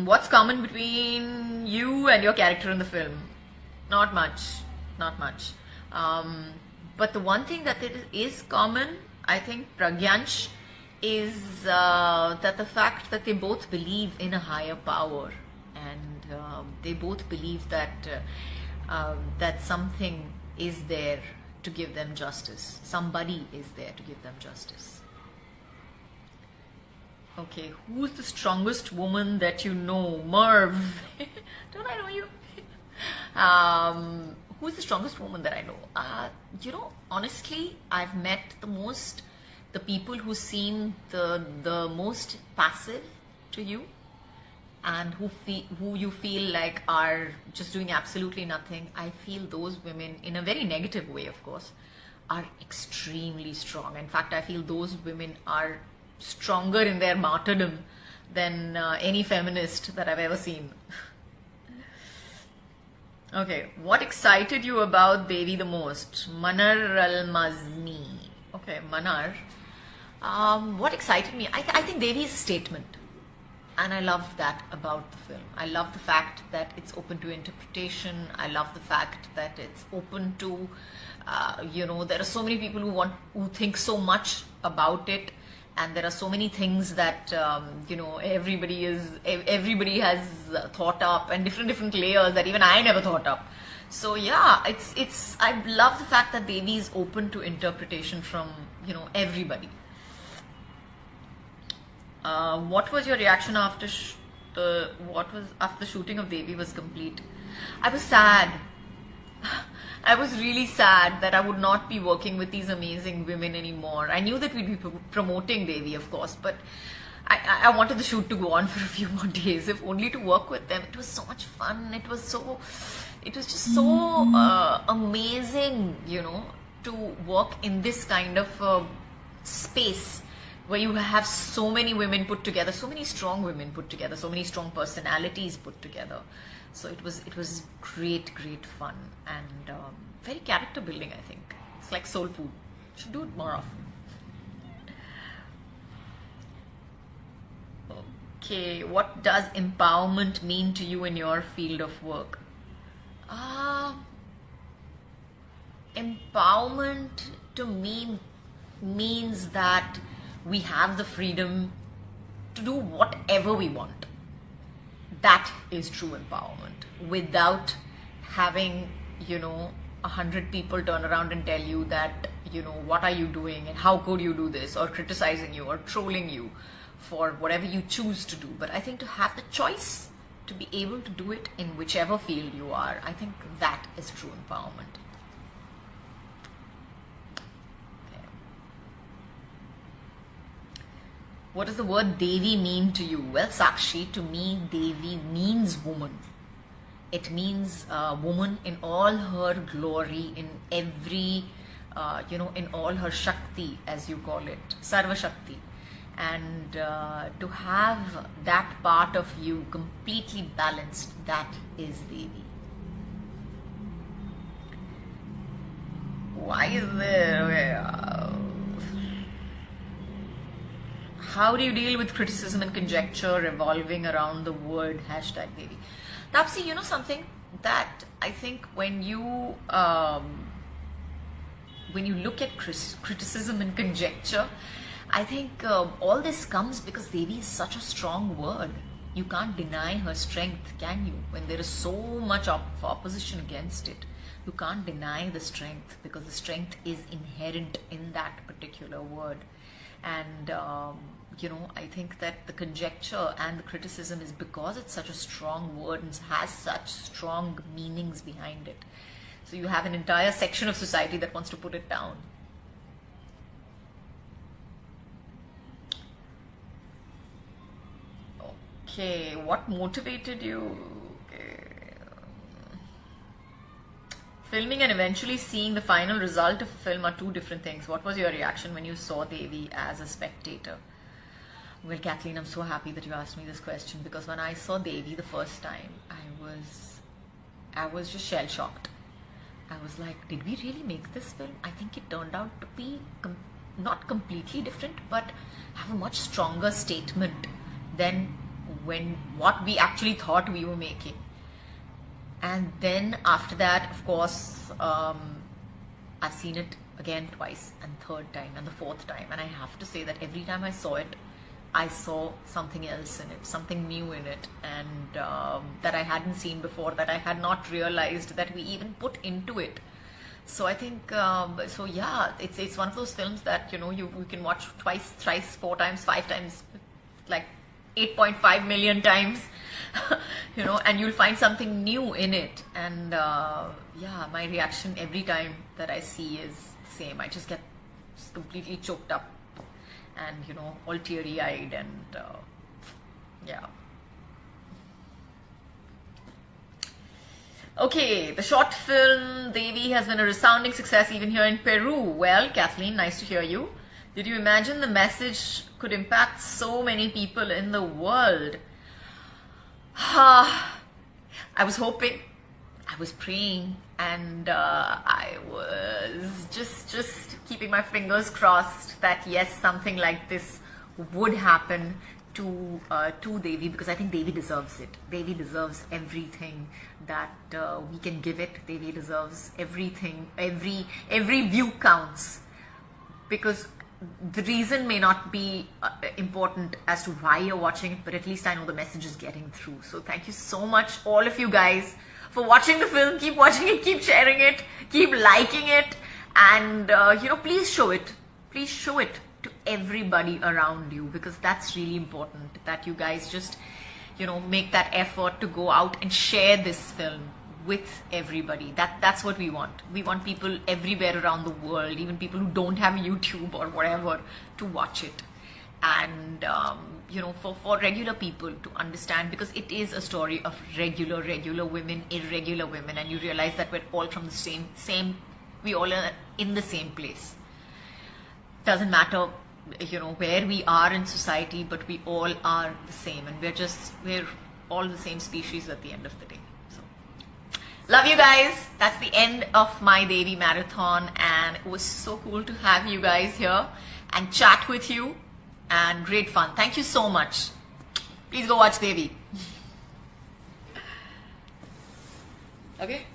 What's common between you and your character in the film? Not much. But the one thing that is common, I think, Pragyansh, is that the fact that they both believe in a higher power, and they both believe that that something is there to give them justice. Somebody is there to give them justice. Okay, who's the strongest woman that you know? Merv. Don't I know you? Who's the strongest woman that I know? Honestly, I've met the people who seem the most passive to you, and who you feel like are just doing absolutely nothing. I feel those women, in a very negative way, of course, are extremely strong. In fact, I feel those women are stronger in their martyrdom than any feminist that I've ever seen. Okay, what excited you about Devi the most? Manar Al-Mazni. Okay, Manar. What excited me? I think Devi is a statement. And I love that about the film. I love the fact that it's open to interpretation. I love the fact that it's open to, there are so many people who think so much about it, and there are so many things that everybody has thought up, and different layers that even I never thought up. So yeah, it's I love the fact that Devi is open to interpretation from everybody. What was your reaction after after the shooting of Devi was complete? I was sad. I was really sad that I would not be working with these amazing women anymore. I knew that we'd be promoting Devi, of course, but I wanted the shoot to go on for a few more days, if only to work with them. It was so much fun. It was just so amazing, to work in this kind of space where you have so many women put together, so many strong women put together, so many strong personalities put together. So it was great fun, and very character building. I think it's like soul food. Should do it more often. Okay, what does empowerment mean to you in your field of work? Empowerment to me means that we have the freedom to do whatever we want. That is true empowerment, without having 100 people turn around and tell you that what are you doing and how could you do this, or criticizing you or trolling you for whatever you choose to do. But I think to have the choice to be able to do it in whichever field you are, I think that is true empowerment. What does the word Devi mean to you? Well, Sakshi, to me, Devi means woman. It means woman in all her glory, in every, in all her Shakti, as you call it, Sarva Shakti. And to have that part of you completely balanced, that is Devi. Why is there... How do you deal with criticism and conjecture revolving around the word #Devi? Tapsi, something that I think when you look at criticism and conjecture, I think all this comes because Devi is such a strong word. You can't deny her strength, can you? When there is so much opposition against it, you can't deny the strength, because the strength is inherent in that particular word. And I think that the conjecture and the criticism is because it's such a strong word and has such strong meanings behind it. So you have an entire section of society that wants to put it down. Okay, what motivated you? Filming and eventually seeing the final result of a film are two different things. What was your reaction when you saw Devi as a spectator? Well, Kathleen, I'm so happy that you asked me this question, because when I saw Devi the first time, I was just shell-shocked. I was like, did we really make this film? I think it turned out to be not completely different, but have a much stronger statement than what we actually thought we were making. And then after that, of course, I've seen it again twice, and third time and the fourth time, and I have to say that every time I saw it, I saw something else in it, something new in it, and that I hadn't seen before, that I had not realized that we even put into it. So I think, so yeah, it's one of those films that you can watch twice, thrice, 4 times, 5 times, like 8.5 million times, and you'll find something new in it. And yeah, my reaction every time that I see is the same. I just get completely choked up and all teary-eyed, and yeah. Okay, the short film Devi has been a resounding success even here in Peru. Well, Kathleen, nice to hear you. Did you imagine the message could impact so many people in the world? I was hoping. I was praying, and I was just keeping my fingers crossed that yes, something like this would happen to Devi, because I think Devi deserves it. Devi deserves everything that we can give it. Devi deserves everything. Every view counts, because the reason may not be important as to why you're watching it, but at least I know the message is getting through. So thank you so much, all of you guys, for watching the film. Keep watching it, keep sharing it, keep liking it, and please show it. Please show it to everybody around you, because that's really important, that you guys just make that effort to go out and share this film with everybody. That's what we want. We want people everywhere around the world, even people who don't have YouTube or whatever, to watch it. And for regular people to understand, because it is a story of regular women, irregular women, and you realize that we're all from the same we all are in the same place. Doesn't matter where we are in society, but we all are the same, and we're all the same species at the end of the day. So love you guys. That's the end of my Devi marathon, and it was so cool to have you guys here and chat with you, and great fun. Thank you so much. Please go watch Devi. Okay.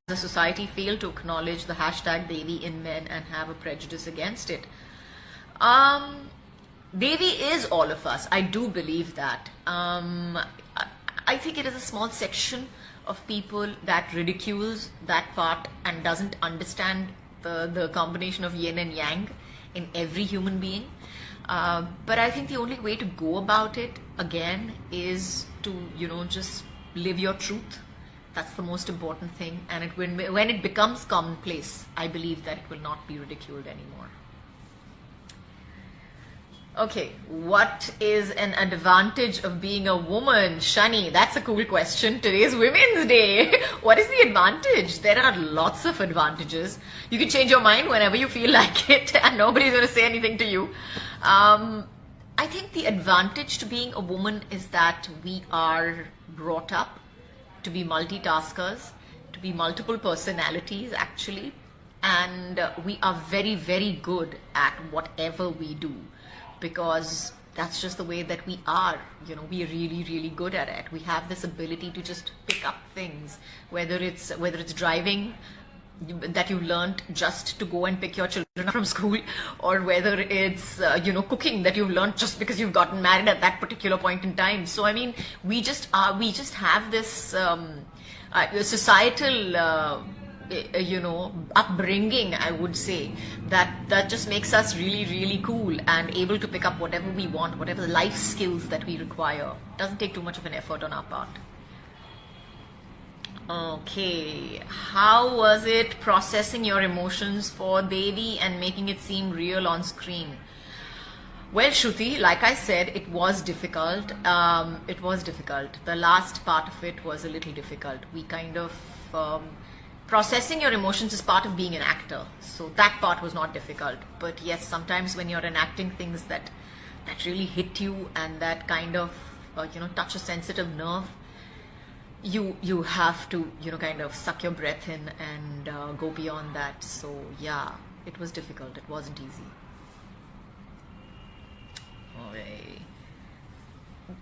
The society fail to acknowledge the hashtag Devi in men and have a prejudice against it. Devi is all of us. I do believe that. I think it is a small section of people that ridicules that part and doesn't understand the combination of yin and yang in every human being. But I think the only way to go about it, again, is to, just live your truth. That's the most important thing. And when it becomes commonplace, I believe that it will not be ridiculed anymore. Okay, what is an advantage of being a woman? Shani, that's a cool question. Today's Women's Day. What is the advantage? There are lots of advantages. You can change your mind whenever you feel like it, and nobody's going to say anything to you. I think the advantage to being a woman is that we are brought up to be multitaskers, to be multiple personalities actually, and we are very, very good at whatever we do, because that's just the way that we are. We are really, really good at it. We have this ability to just pick up things, whether it's driving that you learned just to go and pick your children up from school, or whether it's cooking that you've learned just because you've gotten married at that particular point in time. So I mean, we just have this societal upbringing, I would say, that just makes us really, really cool and able to pick up whatever we want, whatever life skills that we require. Doesn't take too much of an effort on our part. Okay, how was it processing your emotions for Devi and making it seem real on screen? Well, Shruti, like I said, it was difficult. It was difficult. The last part of it was a little difficult. We kind of processing your emotions is part of being an actor, so that part was not difficult. But yes, sometimes when you're enacting things that really hit you and that kind of touch a sensitive nerve, you have to kind of suck your breath in and go beyond that. So yeah, it was difficult. It wasn't easy. Okay.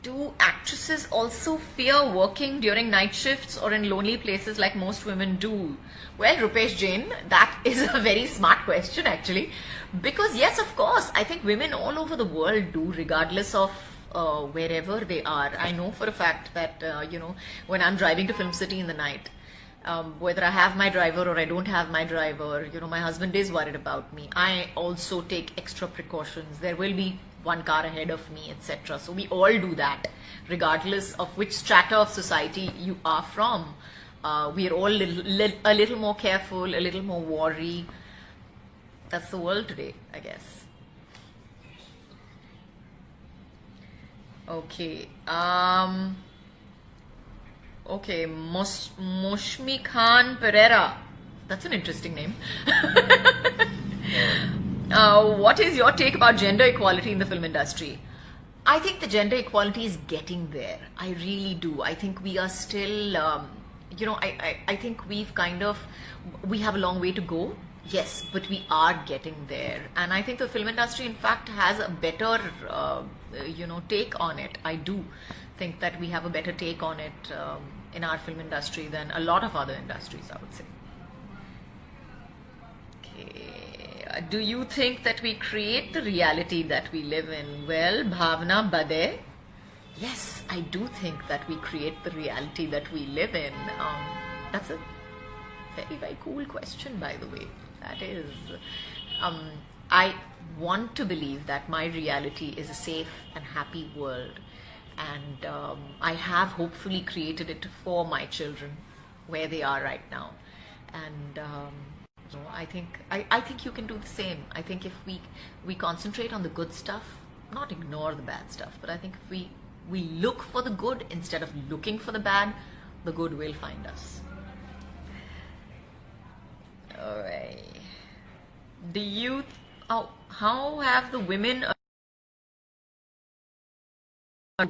Do actresses also fear working during night shifts or in lonely places like most women do? Well, Rupesh Jain, that is a very smart question actually, because yes, of course, I think women all over the world do, regardless of wherever they are. I know for a fact that when I'm driving to Film City in the night, whether I have my driver or I don't have my driver, my husband is worried about me. I also take extra precautions. There will be one car ahead of me, etc. So we all do that, regardless of which strata of society you are from. We are all a little more careful, a little more wary. That's the world today, I guess. Okay. Okay, Moshmi Khan Pereira. That's an interesting name. What is your take about gender equality in the film industry? I think the gender equality is getting there. I really do. I think we are still I think we have a long way to go. Yes, but we are getting there. And I think the film industry, in fact, has a better, take on it. I do think that we have a better take on it in our film industry than a lot of other industries, I would say. Okay. Do you think that we create the reality that we live in? Well, Bhavna Bade. Yes, I do think that we create the reality that we live in. That's a very, very cool question, by the way. That is. I want to believe that my reality is a safe and happy world. And I have hopefully created it for my children where they are right now. And I think you can do the same. I think if we concentrate on the good stuff, not ignore the bad stuff, but I think if we look for the good instead of looking for the bad, the good will find us. All right. How have the women,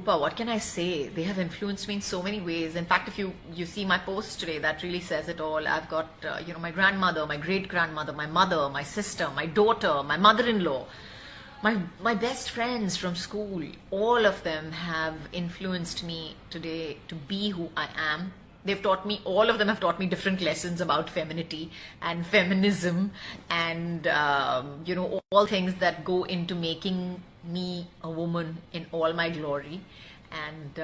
what can I say? They have influenced me in so many ways. In fact, if you see my post today, that really says it all. I've got, my grandmother, my great-grandmother, my mother, my sister, my daughter, my mother-in-law, my best friends from school. All of them have influenced me today to be who I am. All of them have taught me different lessons about femininity and feminism and, all things that go into making me a woman in all my glory. And,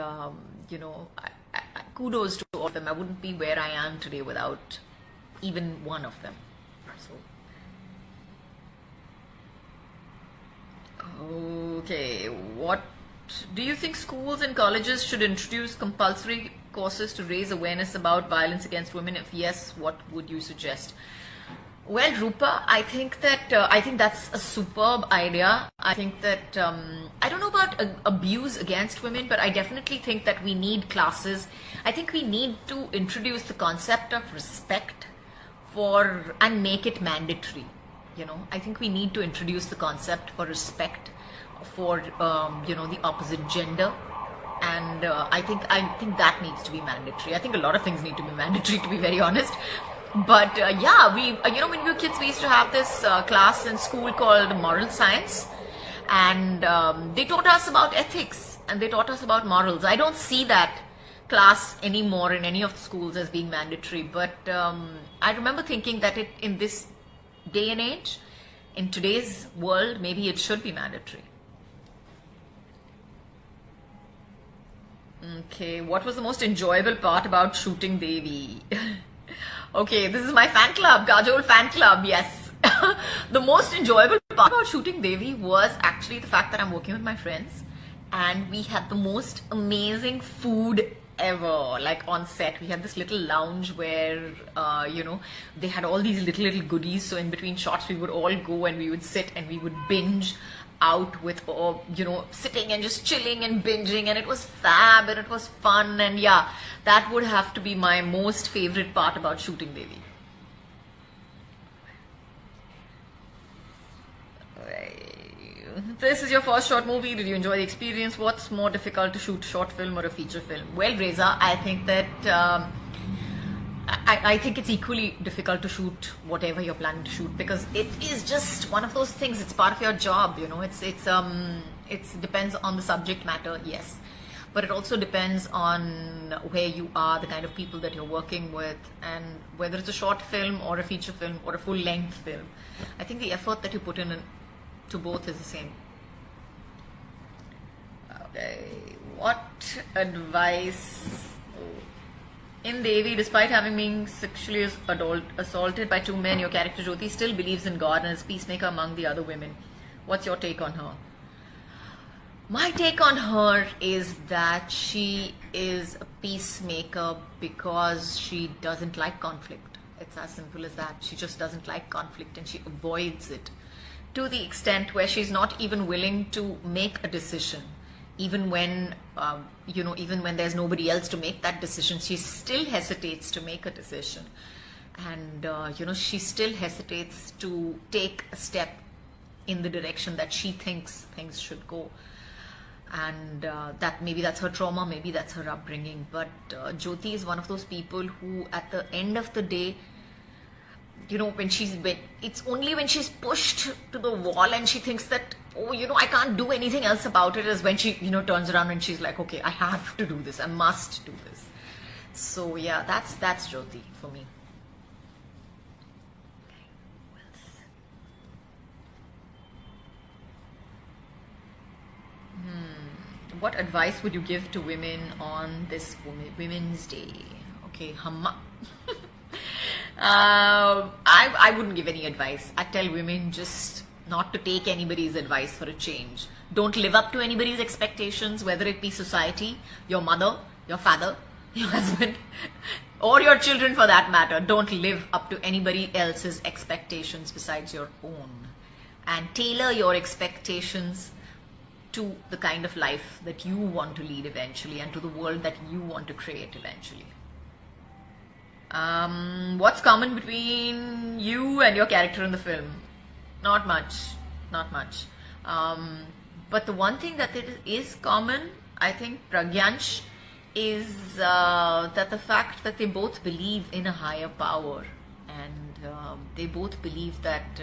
kudos to all of them. I wouldn't be where I am today without even one of them. So, okay, what do you think schools and colleges should introduce compulsory courses to raise awareness about violence against women? If yes, what would you suggest? Well, Rupa, I think that's a superb idea. I think that I don't know about abuse against women, but I definitely think that we need classes. I think we need to introduce the concept of respect and make it mandatory. I think we need to introduce the concept for respect for the opposite gender. And I think that needs to be mandatory. I think a lot of things need to be mandatory, to be very honest. But when we were kids, we used to have this class in school called moral science, and they taught us about ethics and they taught us about morals. I don't see that class anymore in any of the schools as being mandatory, but I remember thinking that in this day and age, in today's world, maybe it should be mandatory. Okay, what was the most enjoyable part about shooting Devi? Okay, this is my fan club, Kajol fan club, yes. The most enjoyable part about shooting Devi was actually the fact that I'm working with my friends and we had the most amazing food ever. Like on set, we had this little lounge where, they had all these little goodies. So in between shots, we would all go and we would sit and we would binge out with, sitting and just chilling and binging, and it was fab and it was fun. And yeah, that would have to be my most favorite part about shooting Devi. This is your first short movie. Did you enjoy the experience? What's more difficult to shoot, short film or a feature film? Well, Reza, I think that I think it's equally difficult to shoot whatever you're planning to shoot, because it is just one of those things. It's part of your job, it depends on the subject matter, yes, but it also depends on where you are, the kind of people that you're working with, and whether it's a short film or a feature film or a full-length film. I think the effort that you put in to both is the same. Okay, what advice? In Devi, despite having been sexually assaulted by two men, your character Jyoti still believes in God and is peacemaker among the other women. What's your take on her? My take on her is that she is a peacemaker because she doesn't like conflict. It's as simple as that. She just doesn't like conflict and she avoids it to the extent where she's not even willing to make a decision. Even when, even when there's nobody else to make that decision, she still hesitates to make a decision. And, she still hesitates to take a step in the direction that she thinks things should go. and that maybe that's her trauma, maybe that's her upbringing. But Jyoti is one of those people who, at the end of the day, when it's only when she's pushed to the wall and she thinks that, oh, I can't do anything else about it, is when she, turns around and she's like, okay, I have to do this, I must do this. So yeah, that's Jyoti for me. What advice would you give to women on this Women's Day? Okay, Hamma. I wouldn't give any advice. I tell women just not to take anybody's advice for a change. Don't live up to anybody's expectations, whether it be society, your mother, your father, your husband, or your children for that matter. Don't live up to anybody else's expectations besides your own. And tailor your expectations to the kind of life that you want to lead eventually, and to the world that you want to create eventually. What's common between you and your character in the film? Not much. But the one thing that is common, I think, Pragyansh, is that the fact that they both believe in a higher power, and they both believe that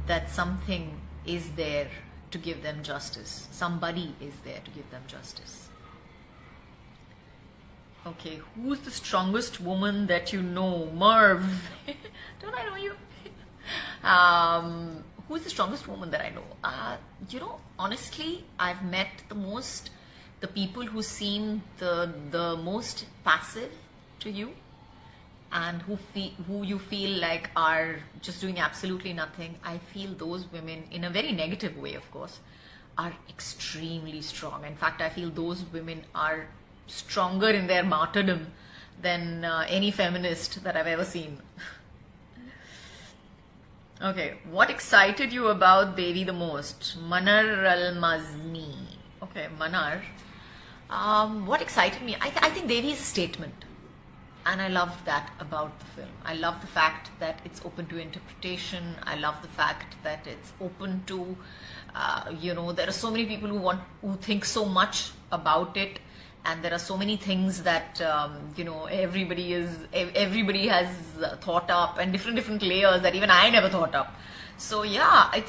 that something is there to give them justice. Somebody is there to give them justice. Okay, who's the strongest woman that you know? Merv. Don't I know you? Who's the strongest woman that I know? Honestly, I've met the people who seem the most passive to you, and who you feel like are just doing absolutely nothing. I feel those women, in a very negative way of course, are extremely strong. In fact, I feel those women are stronger in their martyrdom than any feminist that I've ever seen. Okay, what excited you about Devi the most? Manar Al-Mazni. Okay, Manar. What excited me? I think Devi is a statement. And I loved that about the film. I love the fact that it's open to interpretation. I love the fact that it's open to, there are so many people who think so much about it, and there are so many things that everybody has thought up, and different layers that even I never thought up. So yeah, I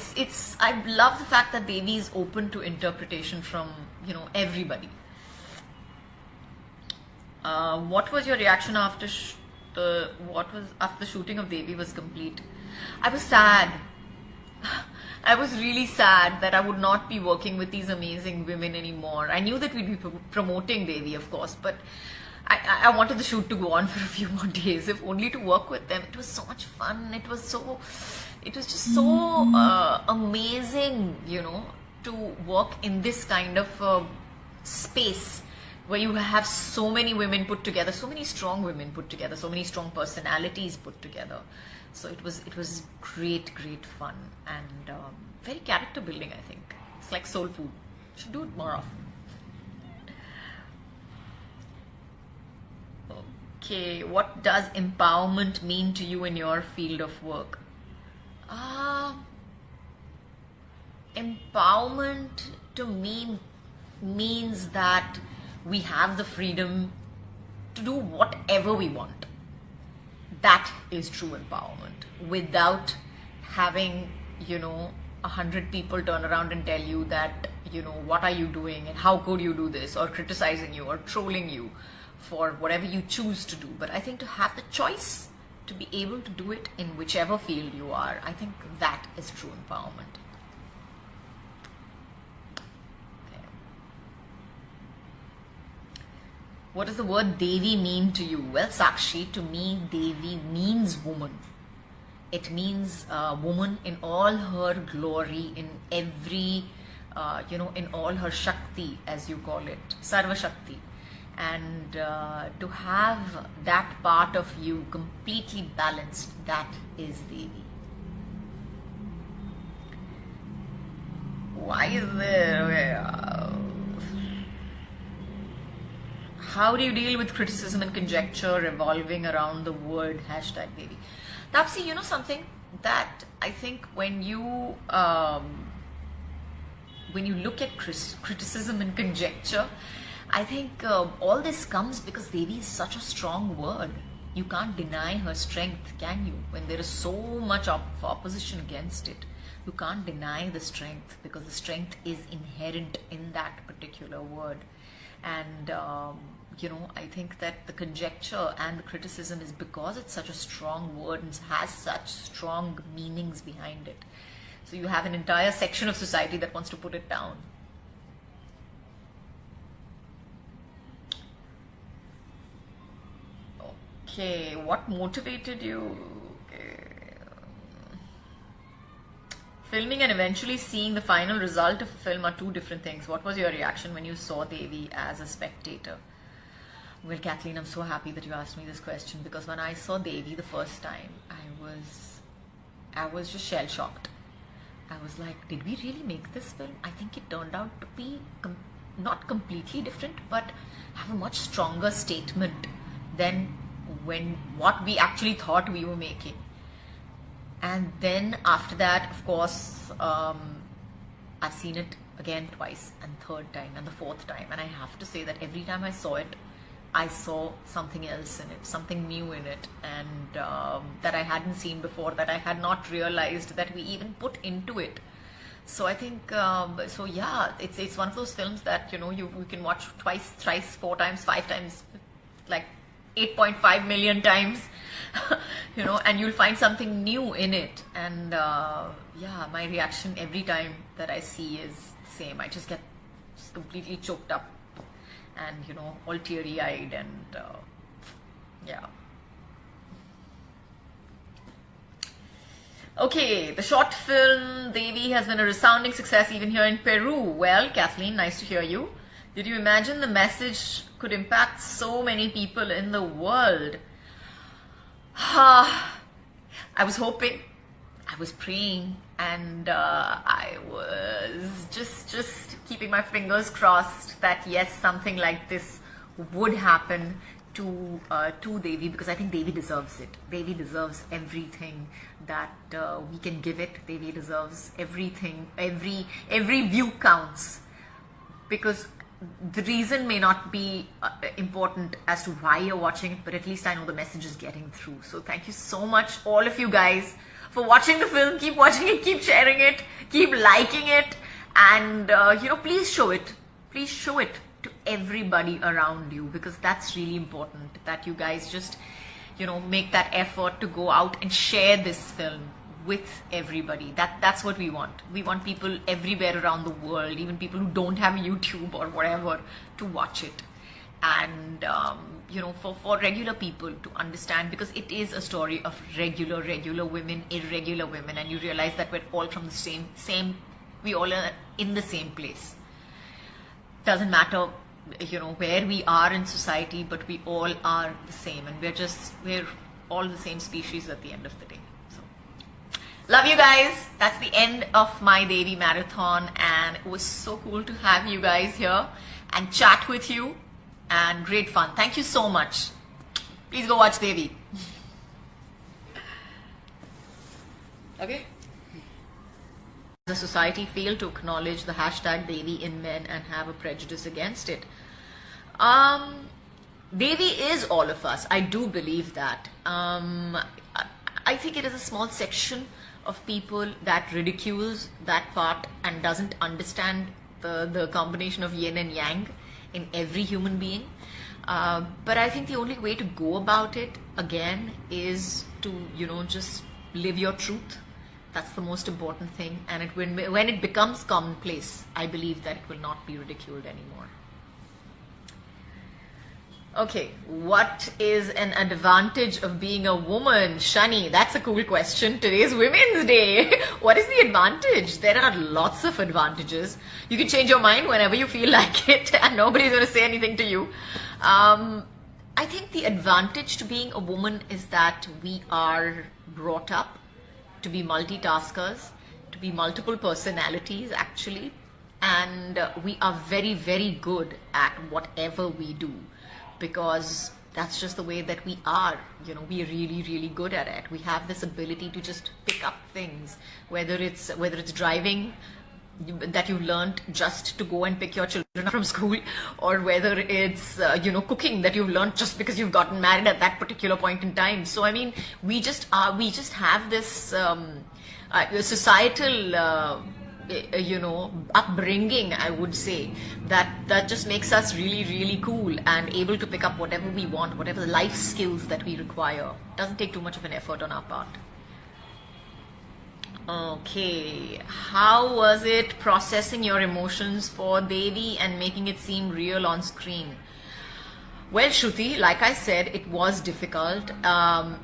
love the fact that Devi is open to interpretation from everybody. What was your reaction after the shooting of Devi was complete? I was sad. I was really sad that I would not be working with these amazing women anymore. I knew that we'd be promoting Devi, of course, but I wanted the shoot to go on for a few more days, if only to work with them. It was so much fun. It was just so amazing, to work in this kind of space where you have so many women put together, so many strong women put together, so many strong personalities put together. So it was great fun, and very character building. I think it's like soul food. Should do it more often. Okay, what does empowerment mean to you in your field of work? Empowerment to me means that we have the freedom to do whatever we want. That is true empowerment, without having 100 people turn around and tell you that what are you doing and how could you do this, or criticizing you or trolling you for whatever you choose to do. But I think to have the choice to be able to do it in whichever field you are, I think that is true empowerment. What does the word Devi mean to you? Well, Sakshi, to me, Devi means woman. It means woman in all her glory, in every, in all her Shakti, as you call it, Sarva Shakti. And to have that part of you completely balanced, that is Devi. Why is there... How do you deal with criticism and conjecture revolving around the word #Devi? Tapsi, something that I think when you when you look at criticism and conjecture, I think all this comes because Devi is such a strong word. You can't deny her strength, can you? When there is so much opposition against it, you can't deny the strength because the strength is inherent in that particular word. And I think that the conjecture and the criticism is because it's such a strong word and has such strong meanings behind it. So you have an entire section of society that wants to put it down. Okay, what motivated you? Okay. Filming and eventually seeing the final result of a film are two different things. What was your reaction when you saw Devi as a spectator? Well, Kathleen, I'm so happy that you asked me this question because when I saw Devi the first time, I was just shell-shocked. I was like, did we really make this film? I think it turned out to be not completely different, but have a much stronger statement than what we actually thought we were making. And then after that, of course, I've seen it again twice, and third time, and the fourth time. And I have to say that every time I saw it, I saw something else in it, something new in it, and that I hadn't seen before, that I had not realized that we even put into it. So I think, it's one of those films that, you can watch twice, thrice, 4 times, 5 times, like 8.5 million times, and you'll find something new in it. And my reaction every time that I see is the same. I just get completely choked up and, all teary-eyed and yeah. Okay, the short film Devi has been a resounding success even here in Peru. Well, Kathleen, nice to hear you. Did you imagine the message could impact so many people in the world? I was hoping, I was praying, and I was just keeping my fingers crossed that yes, something like this would happen to Devi, because I think Devi deserves it. Devi deserves everything that we can give it. Devi deserves everything. Every view counts, because the reason may not be important as to why you're watching it, but at least I know the message is getting through. So thank you so much, all of you guys, for watching the film. Keep watching it, keep sharing it, keep liking it, and please show it. Please show it to everybody around you, because that's really important, that you guys just make that effort to go out and share this film with everybody. That's what we want. We want people everywhere around the world, even people who don't have YouTube or whatever, to watch it. And for regular people to understand, because it is a story of regular women, irregular women, and you realize that we're all from the same we all are in the same place. Doesn't matter where we are in society, but we all are the same, and we're all the same species at the end of the day. Love you guys. That's the end of my Devi marathon, and it was so cool to have you guys here and chat with you, and great fun. Thank you so much. Please go watch Devi. Okay. The society fail to acknowledge the hashtag Devi in men and have a prejudice against it. Devi is all of us. I do believe that. I think it is a small section of people that ridicules that part and doesn't understand the combination of yin and yang in every human being. But I think the only way to go about it, again, is to, just live your truth. That's the most important thing. And when it becomes commonplace, I believe that it will not be ridiculed anymore. Okay, what is an advantage of being a woman? Shani, that's a cool question. Today's Women's Day. What is the advantage? There are lots of advantages. You can change your mind whenever you feel like it, and nobody's going to say anything to you. I think the advantage to being a woman is that we are brought up to be multitaskers, to be multiple personalities actually, and we are very, very good at whatever we do, because that's just the way that we are. We're really, really good at it. We have this ability to just pick up things, whether it's driving that you've learned just to go and pick your children up from school, or whether it's cooking that you've learned just because you've gotten married at that particular point in time. So I mean, we just have this societal upbringing, I would say, that just makes us really, really cool and able to pick up whatever we want, whatever life skills that we require. Doesn't take too much of an effort on our part. Okay, how was it processing your emotions for Devi and making it seem real on screen? Well, Shruti, like I said, it was difficult.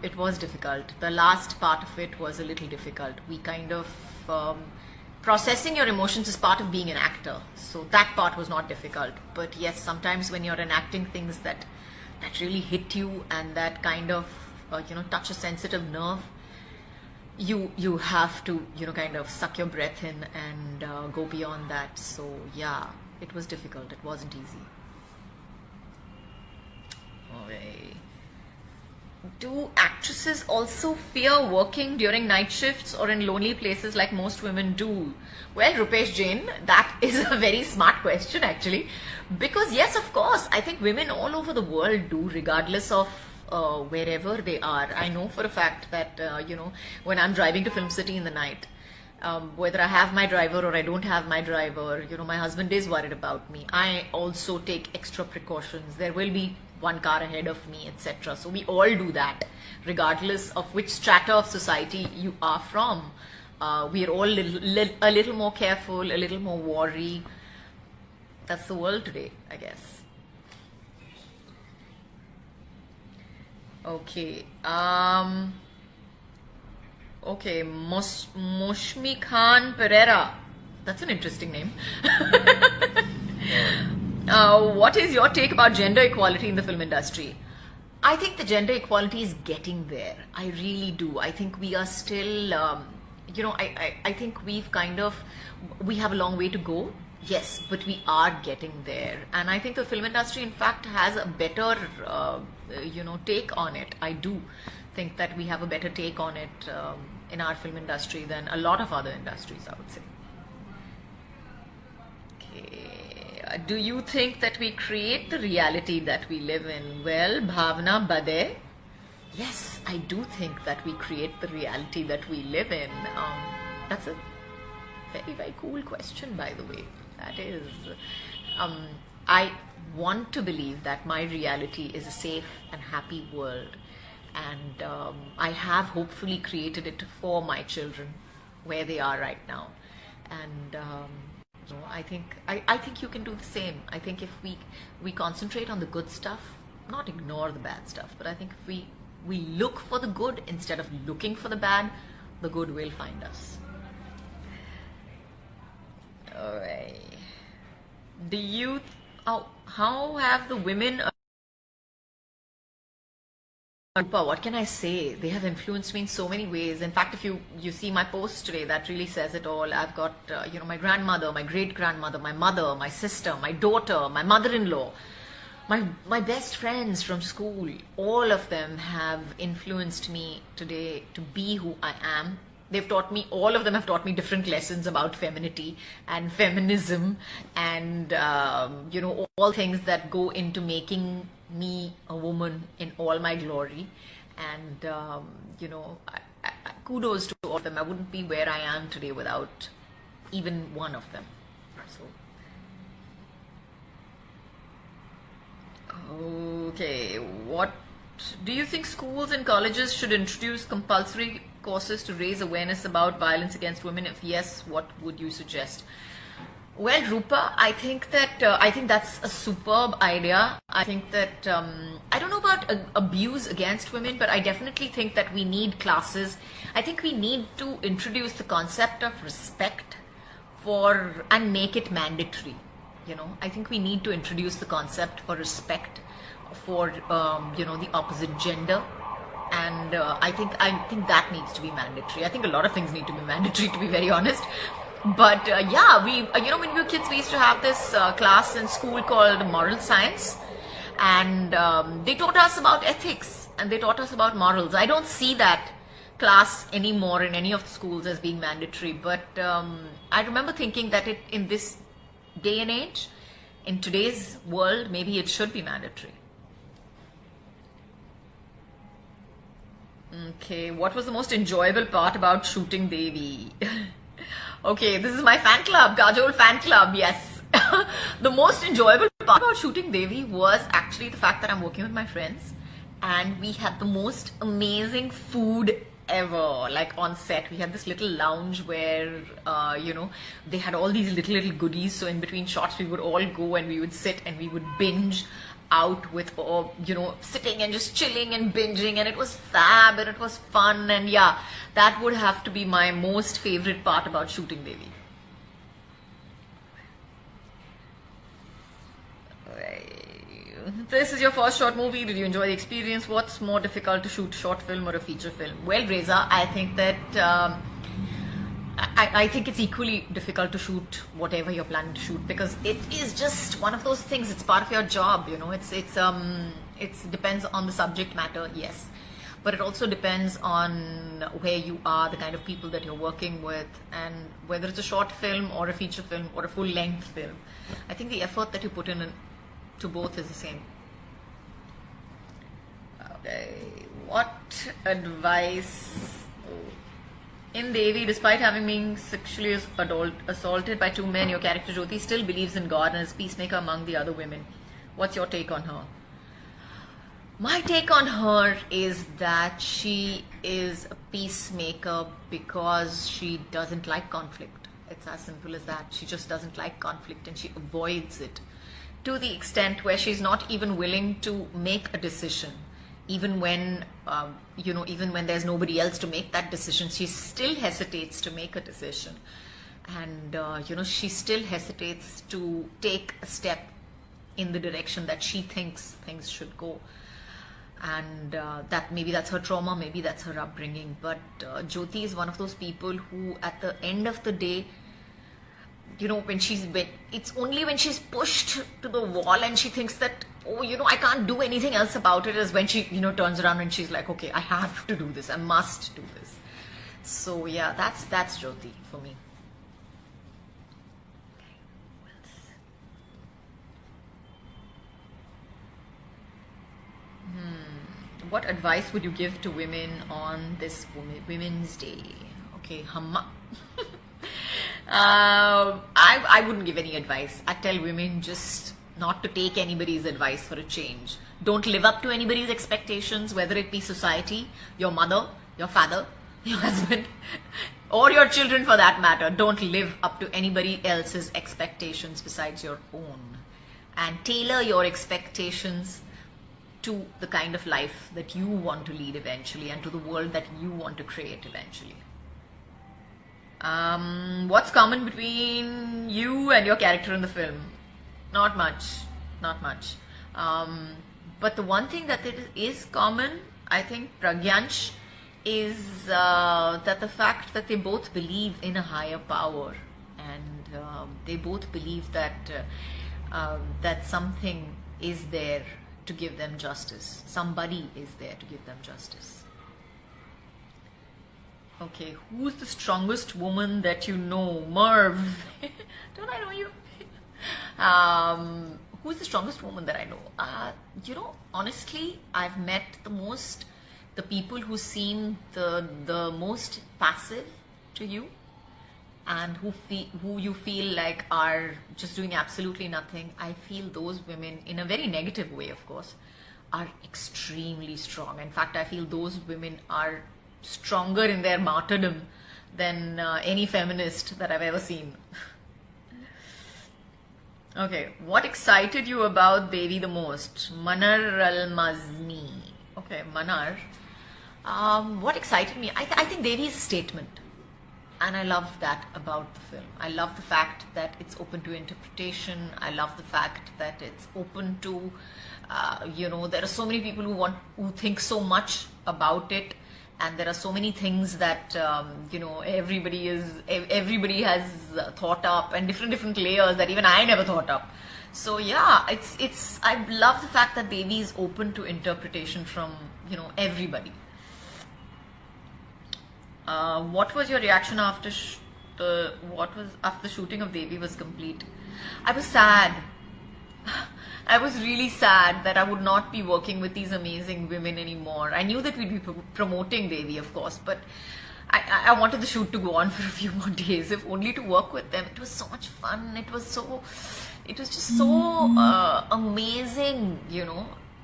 It was difficult. The last part of it was a little difficult. We kind of processing your emotions is part of being an actor, so that part was not difficult. But yes, sometimes when you're enacting things that really hit you and that kind of touch a sensitive nerve, you have to kind of suck your breath in and go beyond that. So yeah, it was difficult. It wasn't easy. Okay. Do actresses also fear working during night shifts or in lonely places like most women do? Well, Rupesh Jain, that is a very smart question actually, because yes, of course, I think women all over the world do, regardless of wherever they are. I know for a fact that when I'm driving to Film City in the night, whether I have my driver or I don't have my driver, my husband is worried about me. I also take extra precautions. There will be one car ahead of me, etc. So we all do that, regardless of which strata of society you are from. We are all a little more careful, a little more wary. That's the world today, I guess. Okay. Okay, Moshmi Khan Pereira. That's an interesting name. What is your take about gender equality in the film industry? I think the gender equality is getting there. I really do. I think we are still, I think we have a long way to go. Yes, but we are getting there. And I think the film industry, in fact, has a better, take on it. I do think that we have a better take on it in our film industry than a lot of other industries, I would say. Okay. Do you think that we create the reality that we live in? Well, Bhavna Bade, yes, I do think that we create the reality that we live in. That's a very, very cool question, by the way. That is, I want to believe that my reality is a safe and happy world, and I have hopefully created it for my children where they are right now. And I think you can do the same. I think if we concentrate on the good stuff, not ignore the bad stuff, but I think if we look for the good instead of looking for the bad, the good will find us. Alright. How have the women, what can I say? They have influenced me in so many ways. In fact, if you see my post today, that really says it all. I've got, my grandmother, my great-grandmother, my mother, my sister, my daughter, my mother-in-law, my best friends from school. All of them have influenced me today to be who I am. All of them have taught me different lessons about femininity and feminism and, all things that go into making me a woman in all my glory. And, kudos to all of them. I wouldn't be where I am today without even one of them. So, okay, what do you think schools and colleges should introduce compulsory courses to raise awareness about violence against women? If yes, what would you suggest? Well, Rupa, I think that's a superb idea. I think that I don't know about abuse against women, but I definitely think that we need classes. I think we need to introduce the concept of respect and make it mandatory. I think we need to introduce the concept for respect for the opposite gender. And I think that needs to be mandatory. I think a lot of things need to be mandatory, to be very honest. But yeah, when we were kids, we used to have this class in school called moral science, and they taught us about ethics and they taught us about morals. I don't see that class anymore in any of the schools as being mandatory, but I remember thinking that in this day and age, in today's world, maybe it should be mandatory. Okay, what was the most enjoyable part about shooting Devi? Okay, this is my fan club, Kajol fan club, yes. The most enjoyable part about shooting Devi was actually the fact that I'm working with my friends and we had the most amazing food ever. Like on set, we had this little lounge where, they had all these little goodies. So in between shots, we would all go and we would sit and we would binge out with, sitting and just chilling and binging, and it was fab and it was fun. And yeah, that would have to be my most favorite part about shooting Devi. This is your first short movie. Did you enjoy the experience? What's more difficult to shoot, short film or a feature film? Well, Reza, I think that I think it's equally difficult to shoot whatever you're planning to shoot, because it is just one of those things. It's part of your job, It depends on the subject matter, yes, but it also depends on where you are, the kind of people that you're working with, and whether it's a short film or a feature film or a full-length film. I think the effort that you put in to both is the same. Okay, what advice? In Devi, despite having been sexually assaulted by 2 men, your character Jyoti still believes in God and is peacemaker among the other women. What's your take on her? My take on her is that she is a peacemaker because she doesn't like conflict. It's as simple as that. She just doesn't like conflict and she avoids it to the extent where she's not even willing to make a decision. Even when, even when there's nobody else to make that decision, she still hesitates to make a decision. And, she still hesitates to take a step in the direction that she thinks things should go. And that maybe that's her trauma, maybe that's her upbringing. But Jyoti is one of those people who, at the end of the day, it's only when she's pushed to the wall and she thinks that, I can't do anything else about it, is when she, turns around and she's like, okay, I have to do this. I must do this. So yeah, that's Jyoti for me. What advice would you give to women on this Women's Day? Okay, Hamma. I wouldn't give any advice. I tell women just not to take anybody's advice for a change. Don't live up to anybody's expectations, whether it be society, your mother, your father, your husband, or your children for that matter. Don't live up to anybody else's expectations besides your own. And tailor your expectations to the kind of life that you want to lead eventually and to the world that you want to create eventually. What's common between you and your character in the film? Not much. But the one thing that is common, I think, Pragyansh, is that the fact that they both believe in a higher power, and they both believe that that something is there to give them justice. Somebody is there to give them justice. Okay, who's the strongest woman that you know? Merv. Don't I know you? Who's the strongest woman that I know? Honestly, I've met the people who seem the most passive to you, and who you feel like are just doing absolutely nothing. I feel those women, in a very negative way, of course, are extremely strong. In fact, I feel those women are stronger in their martyrdom than any feminist that I've ever seen. Okay, what excited you about Devi the most? Manar Al-Mazni. Okay, Manar. What excited me? I think Devi is a statement. And I love that about the film. I love the fact that it's open to interpretation. I love the fact that it's open to, there are so many people who think so much about it. And there are so many things that, everybody has thought up, and different layers that even I never thought up. So yeah, I love the fact that Devi is open to interpretation from, everybody. What was your reaction after after the shooting of Devi was complete? I was sad. I was really sad that I would not be working with these amazing women anymore. I knew that we'd be promoting Devi, of course, but I wanted the shoot to go on for a few more days, if only to work with them. It was so much fun. It was just so amazing,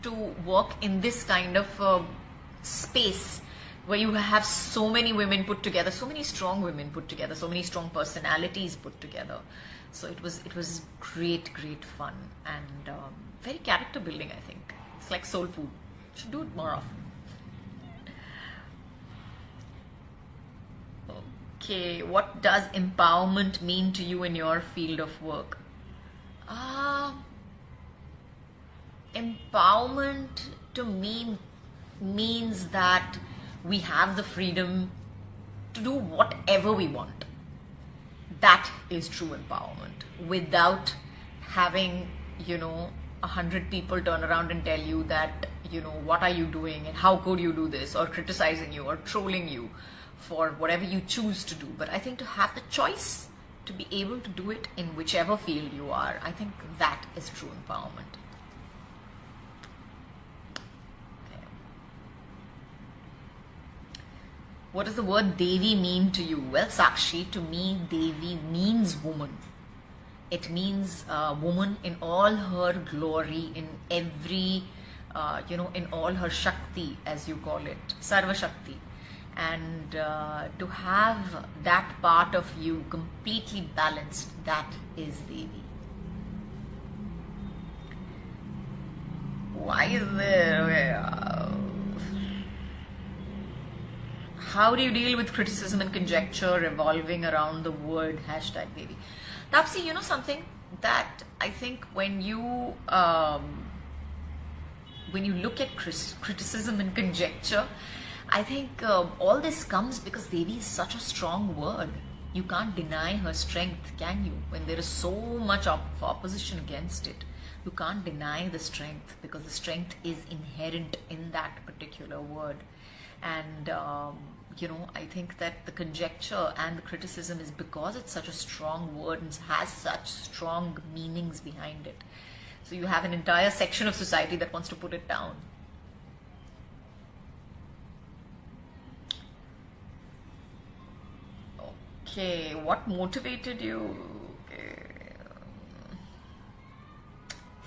to work in this kind of space where you have so many women put together, so many strong women put together, so many strong personalities put together. So it was great fun and very character building. I think it's like soul food. Should do it more often. Okay, what does empowerment mean to you in your field of work? Empowerment to me means that we have the freedom to do whatever we want. That is true empowerment, without having 100 people turn around and tell you that what are you doing and how could you do this, or criticizing you or trolling you for whatever you choose to do. But I think to have the choice to be able to do it in whichever field you are, I think that is true empowerment. What does the word Devi mean to you? Well, Sakshi, to me, Devi means woman. It means woman in all her glory, in every, in all her Shakti, as you call it, Sarva Shakti. And to have that part of you completely balanced, that is Devi. Why is there... How do you deal with criticism and conjecture revolving around the word #Devi? Tapsi, you know something that I think when you look at criticism and conjecture, I think all this comes because Devi is such a strong word. You can't deny her strength, can you? When there is so much opposition against it, you can't deny the strength, because the strength is inherent in that particular word. And I think that the conjecture and the criticism is because it's such a strong word and has such strong meanings behind it. So you have an entire section of society that wants to put it down. Okay, what motivated you?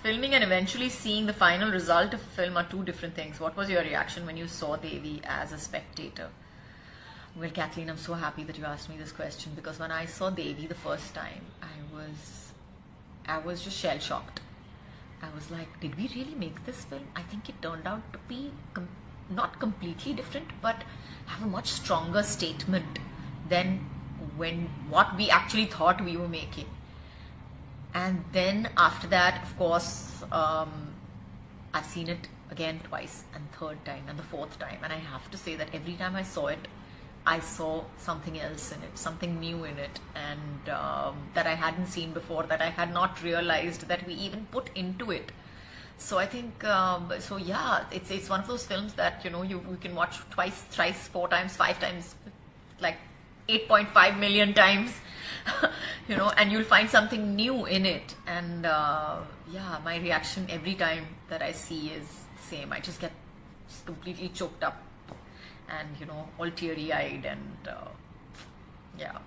Filming and eventually seeing the final result of a film are two different things. What was your reaction when you saw Devi as a spectator? Well, Kathleen, I'm so happy that you asked me this question, because when I saw Devi the first time, I was just shell-shocked. I was like, did we really make this film? I think it turned out to be not completely different, but have a much stronger statement than what we actually thought we were making. And then after that, of course, I've seen it again twice, and third time and the fourth time. And I have to say that every time I saw it, I saw something else in it, something new in it, and that I hadn't seen before, that I had not realized that we even put into it. So I think, so yeah, it's one of those films that, you can watch twice, thrice, 4 times, 5 times, like 8.5 million times. And you'll find something new in it. And yeah, my reaction every time that I see is the same. I just get completely choked up and, all teary-eyed, and yeah.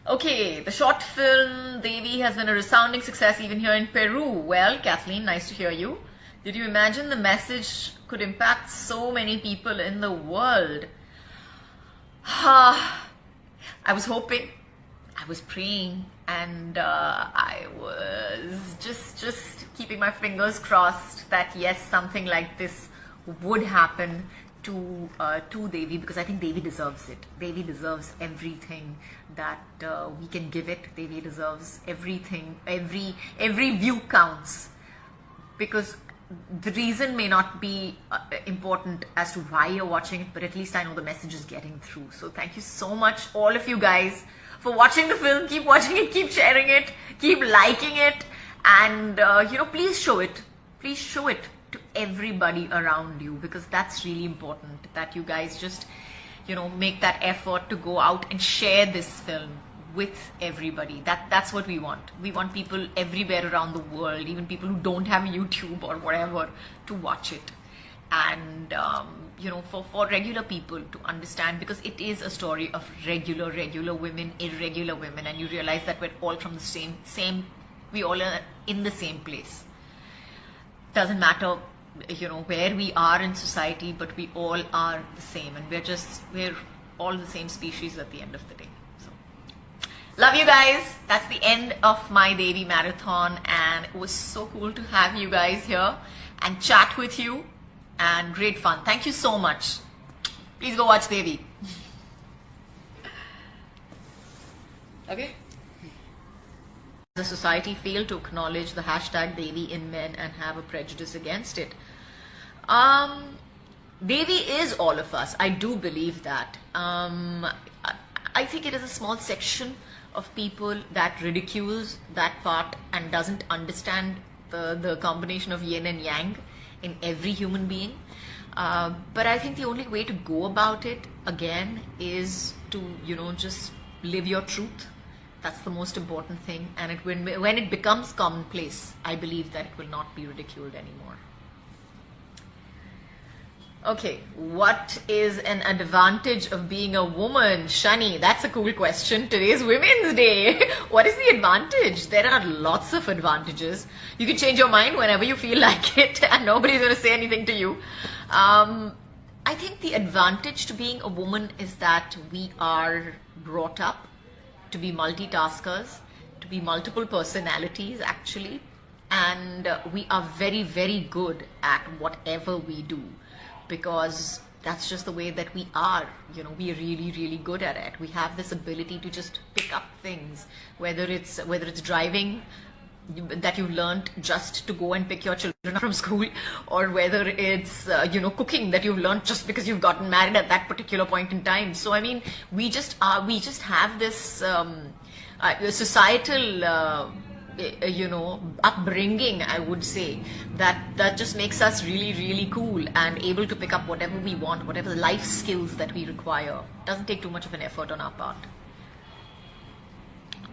Okay, the short film Devi has been a resounding success even here in Peru. Well, Kathleen, nice to hear you. Did you imagine the message could impact so many people in the world? I was hoping, I was praying, and I was just keeping my fingers crossed that yes, something like this would happen to Devi, because I think Devi deserves it. Devi deserves everything that we can give it. Devi deserves everything. Every view counts, because the reason may not be important as to why you're watching it, but at least I know the message is getting through. So thank you so much, all of you guys, for watching the film. Keep watching it, keep sharing it, keep liking it, and please show it. Please show it to everybody around you, because that's really important, that you guys just, make that effort to go out and share this film with everybody. That's what we want. We want people everywhere around the world, even people who don't have YouTube or whatever, to watch it. And for regular people to understand, because it is a story of regular women, irregular women, and you realize that we're all from the same we all are in the same place. Doesn't matter where we are in society, but we all are the same, and we're all the same species at the end of the day. So love you guys. That's the end of my Devi marathon, and it was so cool to have you guys here and chat with you, and great fun. Thank you so much. Please go watch Devi. Okay. The society failed to acknowledge the hashtag Devi in men and have a prejudice against it. Devi is all of us. I do believe that. I think it is a small section of people that ridicules that part and doesn't understand the combination of yin and yang in every human being. But I think the only way to go about it, again, is to, just live your truth. That's the most important thing. And when it becomes commonplace, I believe that it will not be ridiculed anymore. Okay, what is an advantage of being a woman? Shani, that's a cool question. Today's Women's Day. What is the advantage? There are lots of advantages. You can change your mind whenever you feel like it, and nobody's going to say anything to you. I think the advantage to being a woman is that we are brought up to be multitaskers, to be multiple personalities actually, and we are very, very good at whatever we do, because that's just the way that we are. We are really, really good at it. We have this ability to just pick up things, whether it's driving that you've learned just to go and pick your children up from school, or whether it's cooking that you've learned just because you've gotten married at that particular point in time. So I mean, we just have this societal upbringing, I would say, that just makes us really, really cool and able to pick up whatever we want, whatever life skills that we require. Doesn't take too much of an effort on our part.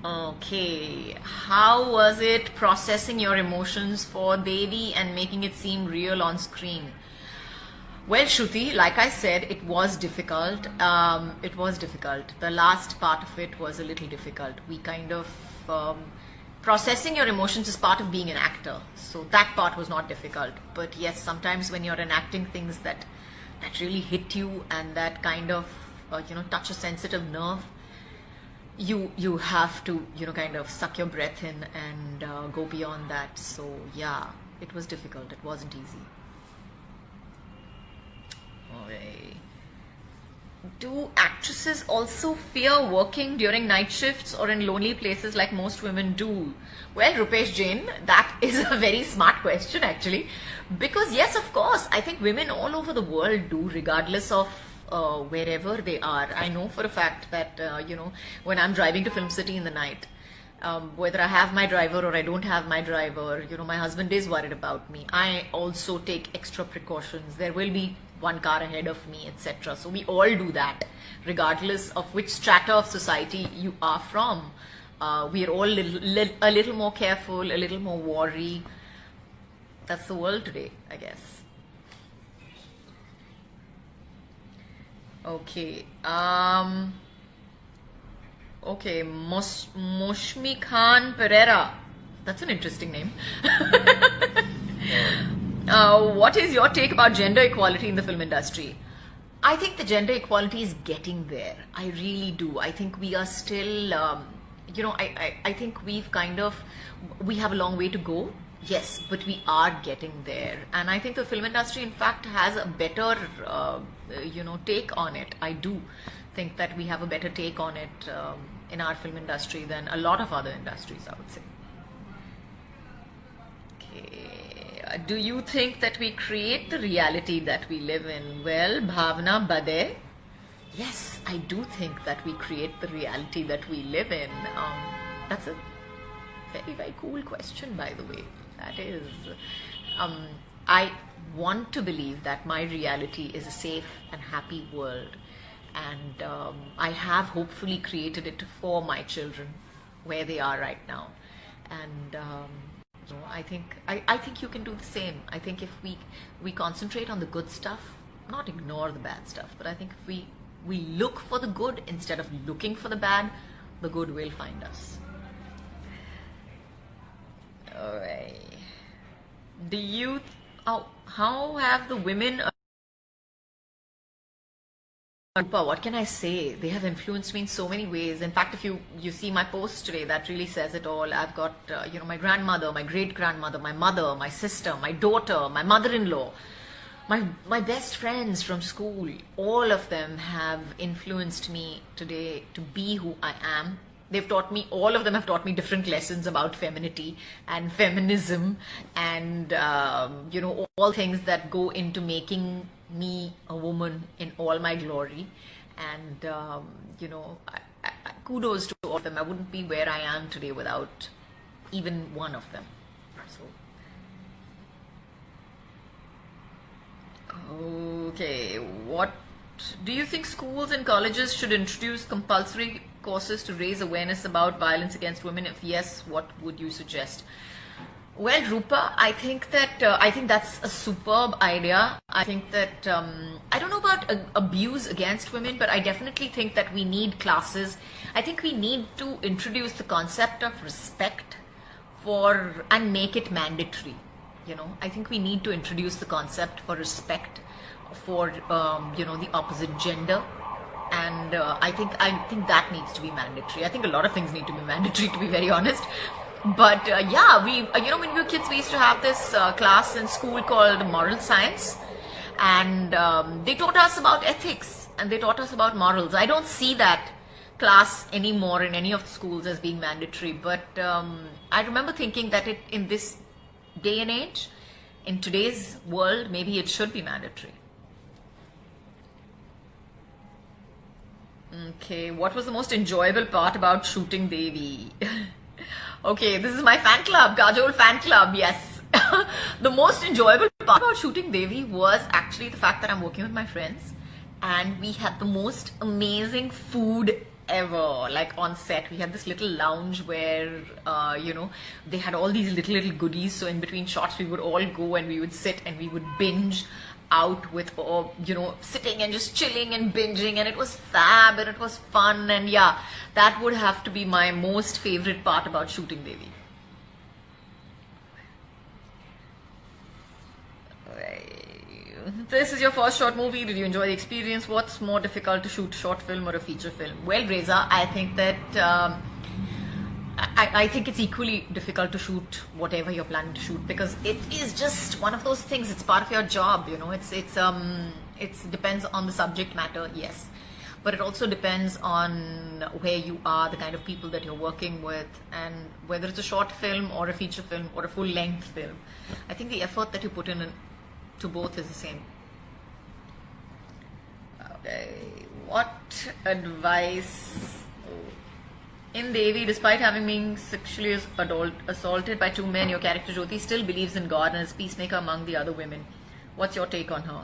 Okay, how was it processing your emotions for Devi and making it seem real on screen? Well, Shruti, like I said, it was difficult. It was difficult. The last part of it was a little difficult. We kind of processing your emotions is part of being an actor, so that part was not difficult. But yes, sometimes when you're enacting things that really hit you and that kind of touch a sensitive nerve, you have to kind of suck your breath in and go beyond that. So yeah, it was difficult. It wasn't easy. Okay. Do actresses also fear working during night shifts or in lonely places like most women do? Well, Rupesh Jain, that is a very smart question actually, because yes, of course, I think women all over the world do, regardless of wherever they are. I know for a fact that when I'm driving to Film City in the night, whether I have my driver or I don't have my driver, my husband is worried about me. I also take extra precautions. There will be one car ahead of me, etc. So we all do that, regardless of which strata of society you are from. We are all a little more careful, a little more wary. That's the world today, I guess. Okay. Okay, Moshmi Khan Pereira. That's an interesting name. What is your take about gender equality in the film industry? I think the gender equality is getting there. I really do. I think we are still, I think we have a long way to go. Yes, but we are getting there. And I think the film industry, in fact, has a better, take on it. I do think that we have a better take on it in our film industry than a lot of other industries, I would say. Okay. Do you think that we create the reality that we live in? Well, Bhavna Bade, yes, I do think that we create the reality that we live in. That's a very, very cool question, by the way. That is. I want to believe that my reality is a safe and happy world, and I have hopefully created it for my children where they are right now. And I think you can do the same. I think if we concentrate on the good stuff, not ignore the bad stuff, but I think if we look for the good instead of looking for the bad, the good will find us. All right. Do you how have the women, Rupa, what can I say? They have influenced me in so many ways. In fact, if you see my post today, that really says it all. I've got my grandmother, my great grandmother, my mother, my sister, my daughter, my mother-in-law, my best friends from school. All of them have influenced me today to be who I am. All of them have taught me different lessons about femininity and feminism, and all things that go into making me a woman in all my glory. And kudos to all of them. I wouldn't be where I am today without even one of them. So okay, what do you think schools and colleges should introduce compulsory courses to raise awareness about violence against women? If yes, what would you suggest? Well, Rupa, I think that's a superb idea. I think that I don't know about abuse against women, but I definitely think that we need classes. I think we need to introduce the concept of respect and make it mandatory. I think we need to introduce the concept for respect for the opposite gender. And I think that needs to be mandatory. I think a lot of things need to be mandatory, to be very honest. But when we were kids, we used to have this class in school called moral science, and they taught us about ethics and they taught us about morals. I don't see that class anymore in any of the schools as being mandatory, but I remember thinking that in this day and age, in today's world, maybe it should be mandatory. Okay, what was the most enjoyable part about shooting Devi? Okay, this is my fan club, Kajol fan club, yes. The most enjoyable part about shooting Devi was actually the fact that I'm working with my friends and we had the most amazing food ever. Like on set, we had this little lounge where, they had all these little goodies. So in between shots, we would all go and we would sit and we would binge out with sitting and just chilling and binging, and it was fab and it was fun. And yeah, that would have to be my most favorite part about shooting Devi. This is your first short movie. Did you enjoy the experience? What's more difficult to shoot, short film or a feature film? Well, Reza, I think that I think it's equally difficult to shoot whatever you're planning to shoot, because it is just one of those things. It's part of your job, it depends on the subject matter, yes, but it also depends on where you are, the kind of people that you're working with, and whether it's a short film or a feature film or a full-length film. I think the effort that you put in to both is the same. Okay, what advice? In Devi, despite having been sexually assaulted by two men, your character Jyoti still believes in God and is peacemaker among the other women. What's your take on her?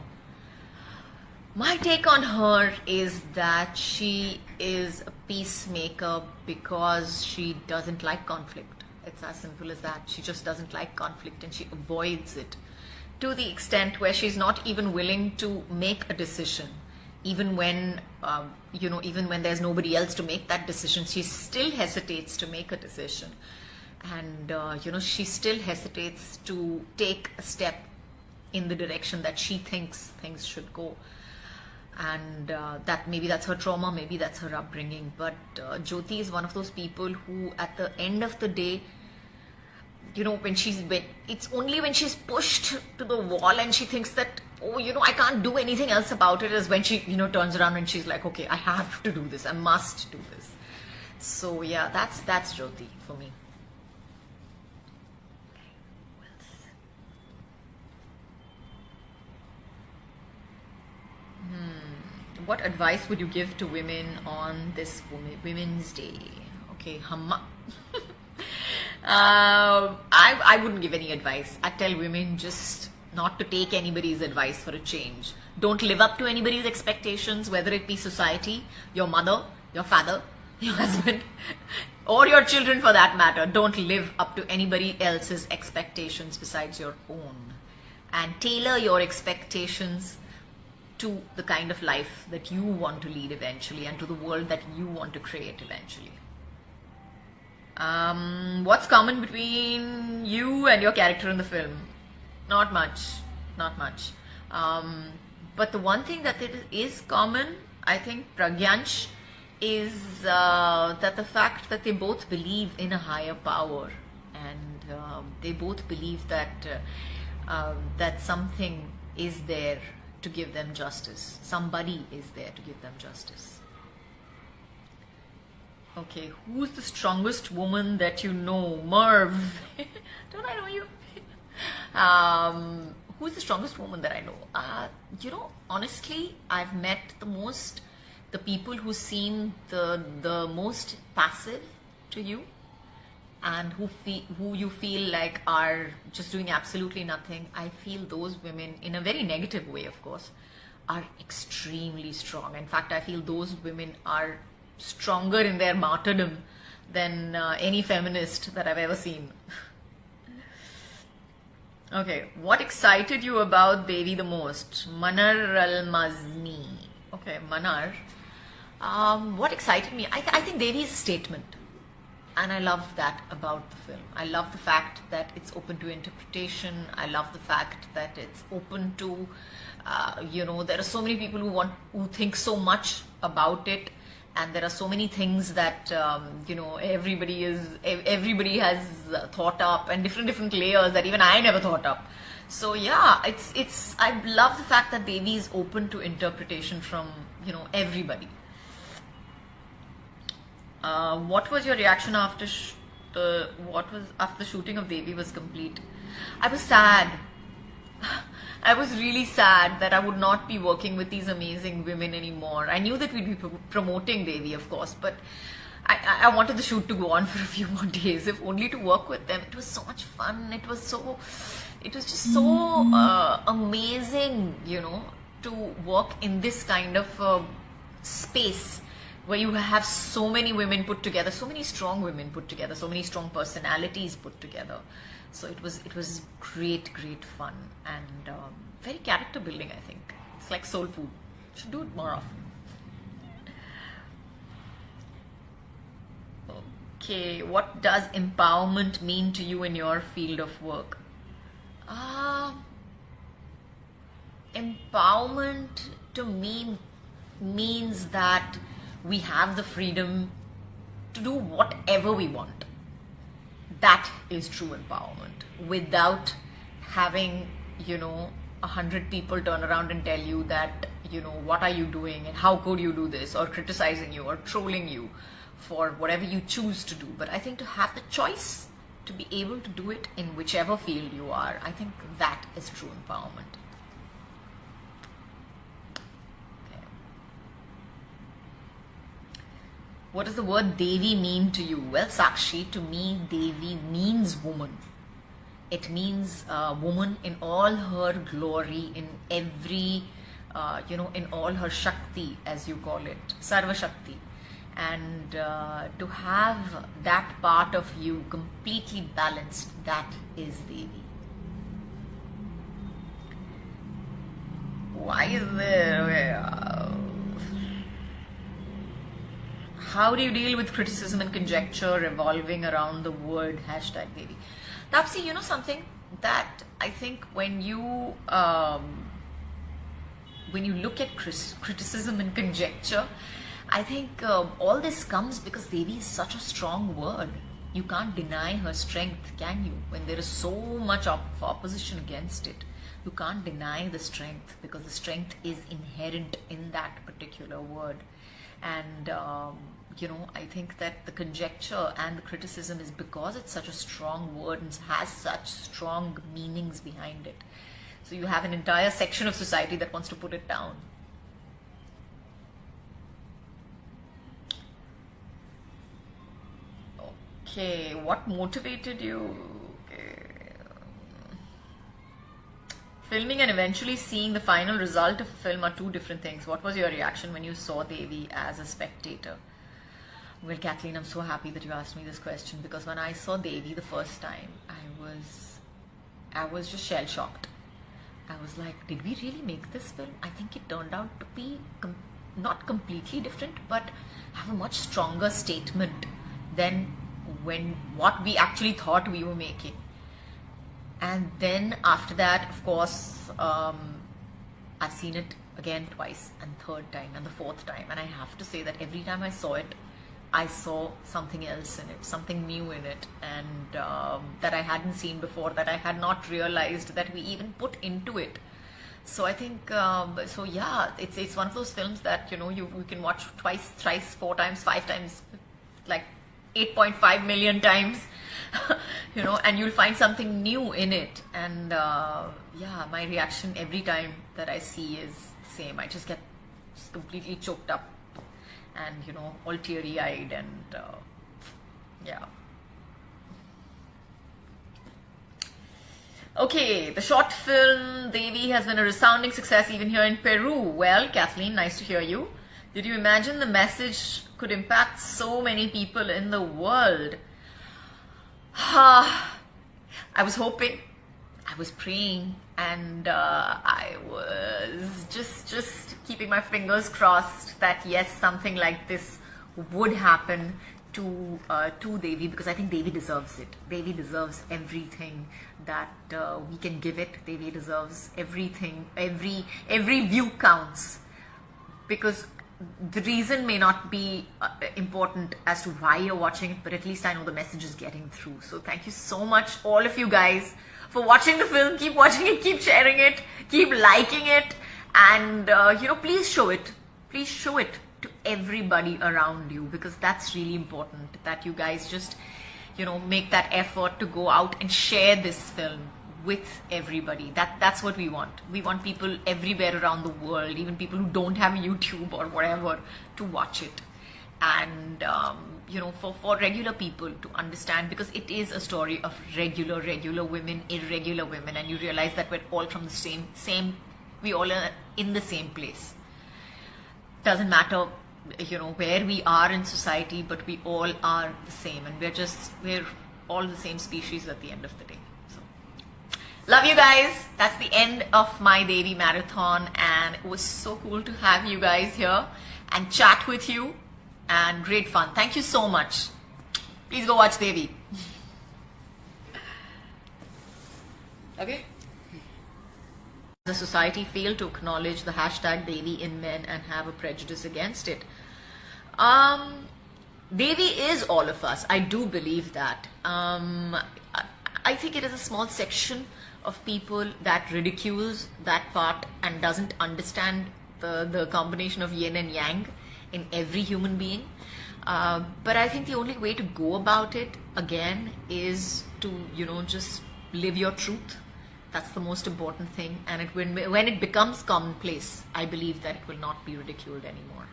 My take on her is that she is a peacemaker because she doesn't like conflict. It's as simple as that. She just doesn't like conflict and she avoids it to the extent where she's not even willing to make a decision. Even when, even when there's nobody else to make that decision, she still hesitates to make a decision. And, she still hesitates to take a step in the direction that she thinks things should go. And maybe that's her trauma, maybe that's her upbringing. But Jyoti is one of those people who, at the end of the day, it's only when she's pushed to the wall and she thinks that, I can't do anything else about it, is when she, turns around and she's like, okay, I have to do this. I must do this. So yeah, that's Jyoti for me. What advice would you give to women on this Women's Day? Okay, Hamma. I wouldn't give any advice. I tell women, just not to take anybody's advice for a change. Don't live up to anybody's expectations, whether it be society, your mother, your father, your husband, or your children for that matter. Don't live up to anybody else's expectations besides your own. And tailor your expectations to the kind of life that you want to lead eventually, and to the world that you want to create eventually. What's common between you and your character in the film? Not much, not much. But the one thing that is common, I think, Pragyansh, is that the fact that they both believe in a higher power, and they both believe that that something is there to give them justice. Somebody is there to give them justice. Okay, who's the strongest woman that you know? Merv. Don't I know you? Who's the strongest woman that I know? Honestly, I've met the people who seem the most passive to you, and who you feel like are just doing absolutely nothing. I feel those women, in a very negative way, of course, are extremely strong. In fact, I feel those women are stronger in their martyrdom than any feminist that I've ever seen. Okay, what excited you about Devi the most? Manar Al-Mazmi. Okay, Manar. What excited me? I think Devi is a statement. And I love that about the film. I love the fact that it's open to interpretation. I love the fact that it's open to, there are so many people who think so much about it. And there are so many things that everybody has thought up, and different layers that even I never thought up. So yeah, I love the fact that Devi is open to interpretation from everybody. What was your reaction after the shooting of Devi was complete? I was sad. I was really sad that I would not be working with these amazing women anymore. I knew that we'd be promoting Devi, of course, but I wanted the shoot to go on for a few more days, if only to work with them. It was so much fun. It was just so amazing, to work in this kind of space where you have so many women put together, so many strong women put together, so many strong personalities put together. So it was great fun, and very character building, I think. It's like soul food. Should do it more often. Okay, what does empowerment mean to you in your field of work? Empowerment to me means that we have the freedom to do whatever we want. That is true empowerment, without having 100 people turn around and tell you that what are you doing and how could you do this, or criticizing you or trolling you for whatever you choose to do. But I think to have the choice to be able to do it in whichever field you are, I think that is true empowerment. What does the word Devi mean to you? Well, Sakshi, to me, Devi means woman. It means woman in all her glory, in every, in all her Shakti, as you call it, Sarva Shakti. And to have that part of you completely balanced, that is Devi. Why is there... How do you deal with criticism and conjecture revolving around the word #Devi? Tapsi, something that I think when you look at criticism and conjecture, I think all this comes because Devi is such a strong word. You can't deny her strength, can you? When there is so much opposition against it, you can't deny the strength, because the strength is inherent in that particular word. And I think that the conjecture and the criticism is because it's such a strong word and has such strong meanings behind it. So you have an entire section of society that wants to put it down. Okay, what motivated you? Okay. filming and eventually seeing the final result of a film are two different things. What was your reaction when you saw Devi as a spectator? Well, Kathleen, I'm so happy that you asked me this question, because when I saw Devi the first time, I was just shell shocked. I was like, did we really make this film? I think it turned out to be not completely different, but have a much stronger statement than what we actually thought we were making. And then after that, of course, I've seen it again twice, and third time and the fourth time, and I have to say that every time I saw it, I saw something else in it, something new in it, and that I hadn't seen before, that I had not realized that we even put into it. So I think, so yeah, it's one of those films that, you know, you can watch twice, thrice, 4 times, 5 times, like 8.5 million times, you know, and you'll find something new in it. And yeah, my reaction every time that I see is the same. I just get completely choked up and, you know, all teary-eyed, and yeah. Okay, the short film Devi has been a resounding success even here in Peru. Well, Kathleen, nice to hear you. Did you imagine the message could impact so many people in the world? I was hoping, I was praying, and I was just keeping my fingers crossed that yes, something like this would happen to Devi, because I think Devi deserves it. Devi deserves everything that we can give it. Devi deserves everything. Every view counts, because the reason may not be important as to why you're watching it, but at least I know the message is getting through. So thank you so much, all of you guys, for watching the film. Keep watching it, keep sharing it, keep liking it, and you know, please show it. Please show it to everybody around you, because that's really important, that you guys just, you know, make that effort to go out and share this film with everybody. That's what we want. We want people everywhere around the world, even people who don't have YouTube or whatever, to watch it. And you know, for regular people to understand, because it is a story of regular women, irregular women, and you realize that we're all from the same we all are in the same place. Doesn't matter, you know, where we are in society, but we all are the same, and we're all the same species at the end of the day. So love you guys. That's the end of my Devi marathon, and it was so cool to have you guys here and chat with you, and great fun. Thank you so much. Please go watch Devi. Okay. The society fail to acknowledge the hashtag Devi in men and have a prejudice against it. Devi is all of us. I do believe that. I think it is a small section of people that ridicules that part and doesn't understand the combination of yin and yang in every human being. But I think the only way to go about it, again, is to, you know, just live your truth. That's the most important thing. And when it becomes commonplace, I believe that it will not be ridiculed anymore.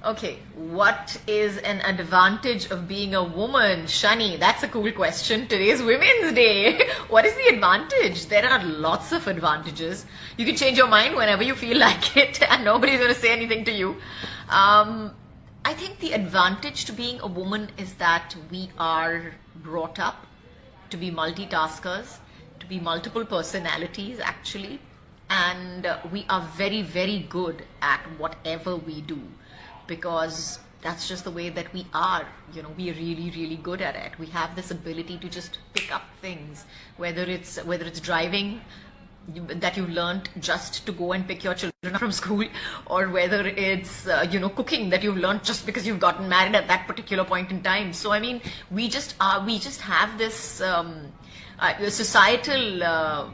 Okay, what is an advantage of being a woman? Shani, that's a cool question. Today's Women's Day. What is the advantage? There are lots of advantages. You can change your mind whenever you feel like it, and nobody's going to say anything to you. I think the advantage to being a woman is that we are brought up to be multitaskers, to be multiple personalities actually, and we are very good at whatever we do, because that's just the way that we are. You know, we are really good at it. We have this ability to just pick up things, whether it's driving that you learned just to go and pick your children up from school, or whether it's you know, cooking that you've learned just because you've gotten married at that particular point in time. So I mean, we just have this societal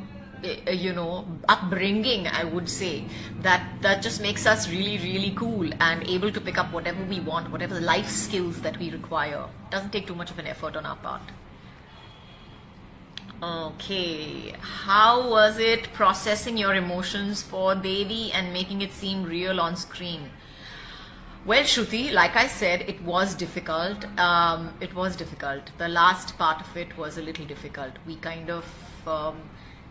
you know, upbringing, I would say, that just makes us really cool and able to pick up whatever we want, whatever life skills that we require. Doesn't take too much of an effort on our part. Okay, how was it processing your emotions for Devi and making it seem real on screen? Well, Shruti, like I said, it was difficult. It was difficult. The last part of it was a little difficult. We kind of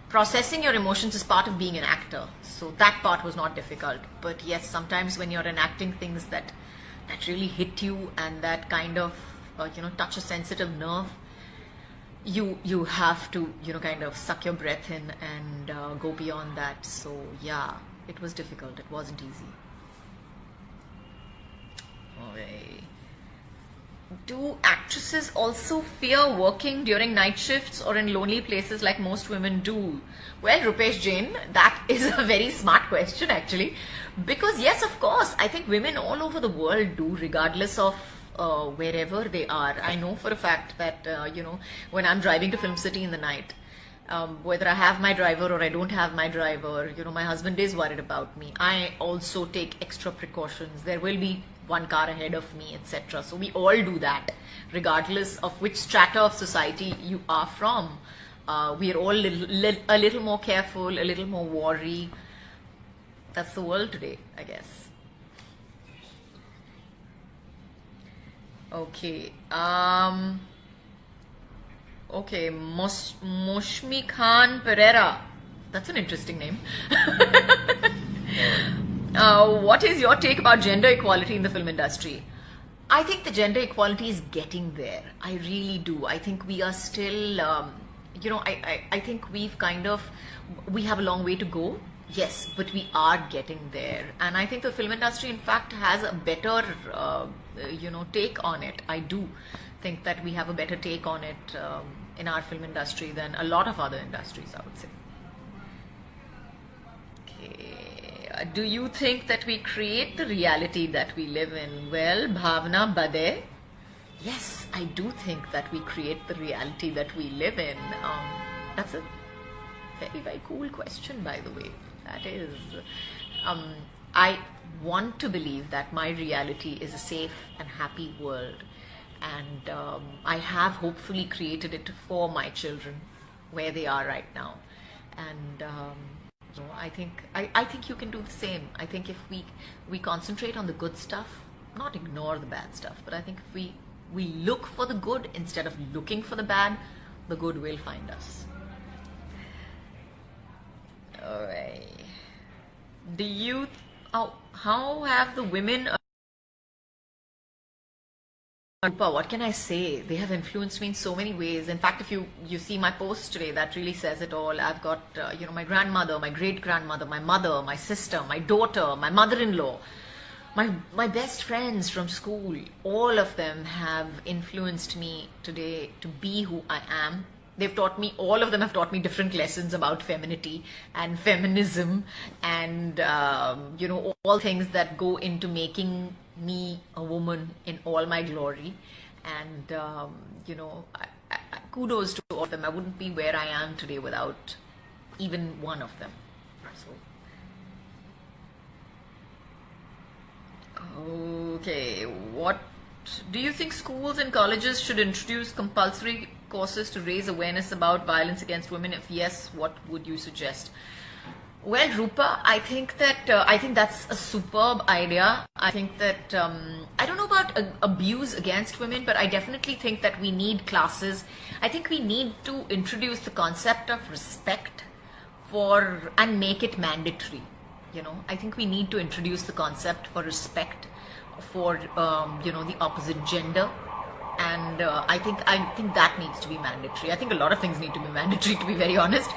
processing your emotions is part of being an actor, so that part was not difficult. But yes, sometimes when you're enacting things that really hit you and that kind of touch a sensitive nerve, you have to kind of suck your breath in and go beyond that. So yeah, it was difficult. It wasn't easy. Okay. Do actresses also fear working during night shifts or in lonely places like most women do? Well, Rupesh Jain, that is a very smart question actually. Because yes, of course, I think women all over the world do, regardless of wherever they are. I know for a fact that, when I'm driving to Film City in the night, whether I have my driver or I don't have my driver, my husband is worried about me. I also take extra precautions. There will be one car ahead of me, etc. So we all do that, regardless of which strata of society you are from. We are all a little more careful, a little more wary. That's the world today, I guess. Okay. Okay, Moshmi Khan Pereira. That's an interesting name. What is your take about gender equality in the film industry? I think the gender equality is getting there. I really do. I think we are still, I think we have a long way to go. Yes, but we are getting there. And I think the film industry, in fact, has a better, take on it. I do think that we have a better take on it in our film industry than a lot of other industries, I would say. Okay. Do you think that we create the reality that we live in? Well, Bhavna Bade, yes, I do think that we create the reality that we live in. That's a very, very cool question, by the way. That is, I want to believe that my reality is a safe and happy world. And I have hopefully created it for my children where they are right now. And I think you can do the same. I think if we concentrate on the good stuff, not ignore the bad stuff, but I think if we look for the good instead of looking for the bad, the good will find us. Alright. How have the women, what can I say? They have influenced me in so many ways. In fact, if you see my post today, that really says it all. I've got, my grandmother, my great-grandmother, my mother, my sister, my daughter, my mother-in-law, my best friends from school. All of them have influenced me today to be who I am. All of them have taught me different lessons about femininity and feminism and, all things that go into making me a woman in all my glory. And, kudos to all of them. I wouldn't be where I am today without even one of them. So, okay, what do you think schools and colleges should introduce compulsory courses to raise awareness about violence against women? If yes, what would you suggest? Well, Rupa, I think that's a superb idea. I think that I don't know about abuse against women, but I definitely think that we need classes. I think we need to introduce the concept of respect and make it mandatory. I think we need to introduce the concept for respect for the opposite gender. And I think that needs to be mandatory. I think a lot of things need to be mandatory, to be very honest.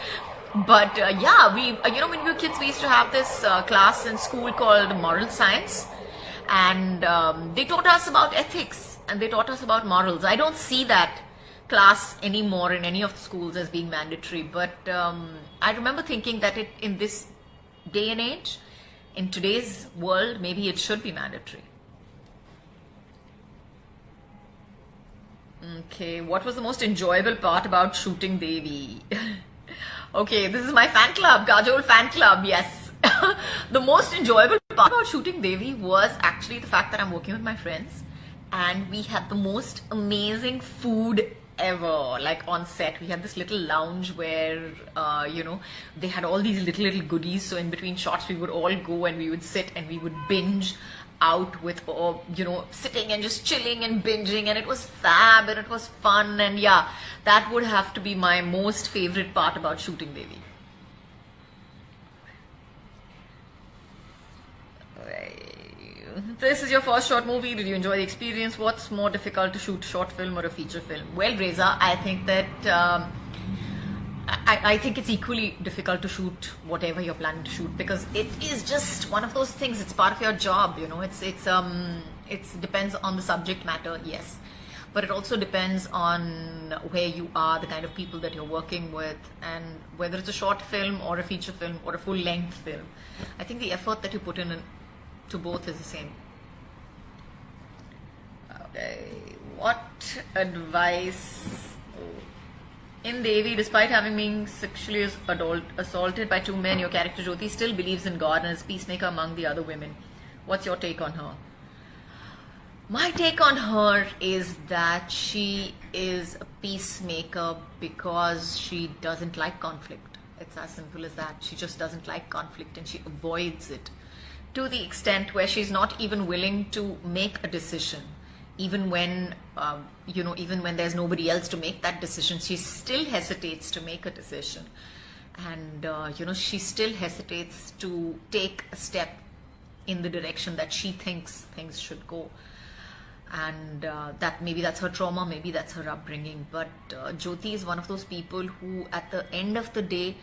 But yeah, when we were kids, we used to have this class in school called moral science, and they taught us about ethics and they taught us about morals. I don't see that class anymore in any of the schools as being mandatory. But I remember thinking that in this day and age, in today's world, maybe it should be mandatory. Okay, what was the most enjoyable part about shooting Devi? Okay, this is my fan club, Kajol fan club, yes. The most enjoyable part about shooting Devi was actually the fact that I'm working with my friends and we had the most amazing food ever. Like on set, we had this little lounge where, they had all these little goodies. So in between shots, we would all go and we would sit and we would binge out with, sitting and just chilling and binging, and it was fab and it was fun. And yeah, that would have to be my most favorite part about shooting Devi. This is your first short movie. Did you enjoy the experience? What's more difficult to shoot, short film or a feature film? Well, Reza, I think that I think it's equally difficult to shoot whatever you're planning to shoot, because it is just one of those things. It's part of your job, It depends on the subject matter, yes, but it also depends on where you are, the kind of people that you're working with, and whether it's a short film or a feature film or a full-length film. I think the effort that you put in to both is the same. Okay, what advice? In Devi, despite having been sexually assaulted by two men, your character Jyoti still believes in God and is peacemaker among the other women. What's your take on her? My take on her is that she is a peacemaker because she doesn't like conflict. It's as simple as that. She just doesn't like conflict and she avoids it to the extent where she's not even willing to make a decision. Even when, even when there's nobody else to make that decision, she still hesitates to make a decision. And, she still hesitates to take a step in the direction that she thinks things should go. And that maybe that's her trauma, maybe that's her upbringing. But Jyoti is one of those people who, at the end of the day,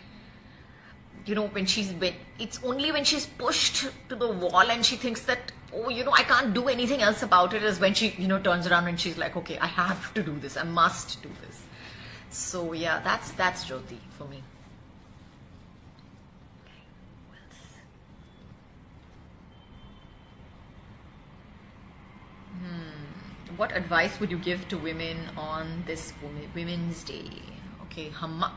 it's only when she's pushed to the wall and she thinks that, I can't do anything else about it, is when she, turns around and she's like, okay, I have to do this, I must do this. So yeah, that's Jyoti for me. What advice would you give to women on this Women's Day? Okay, Hamma.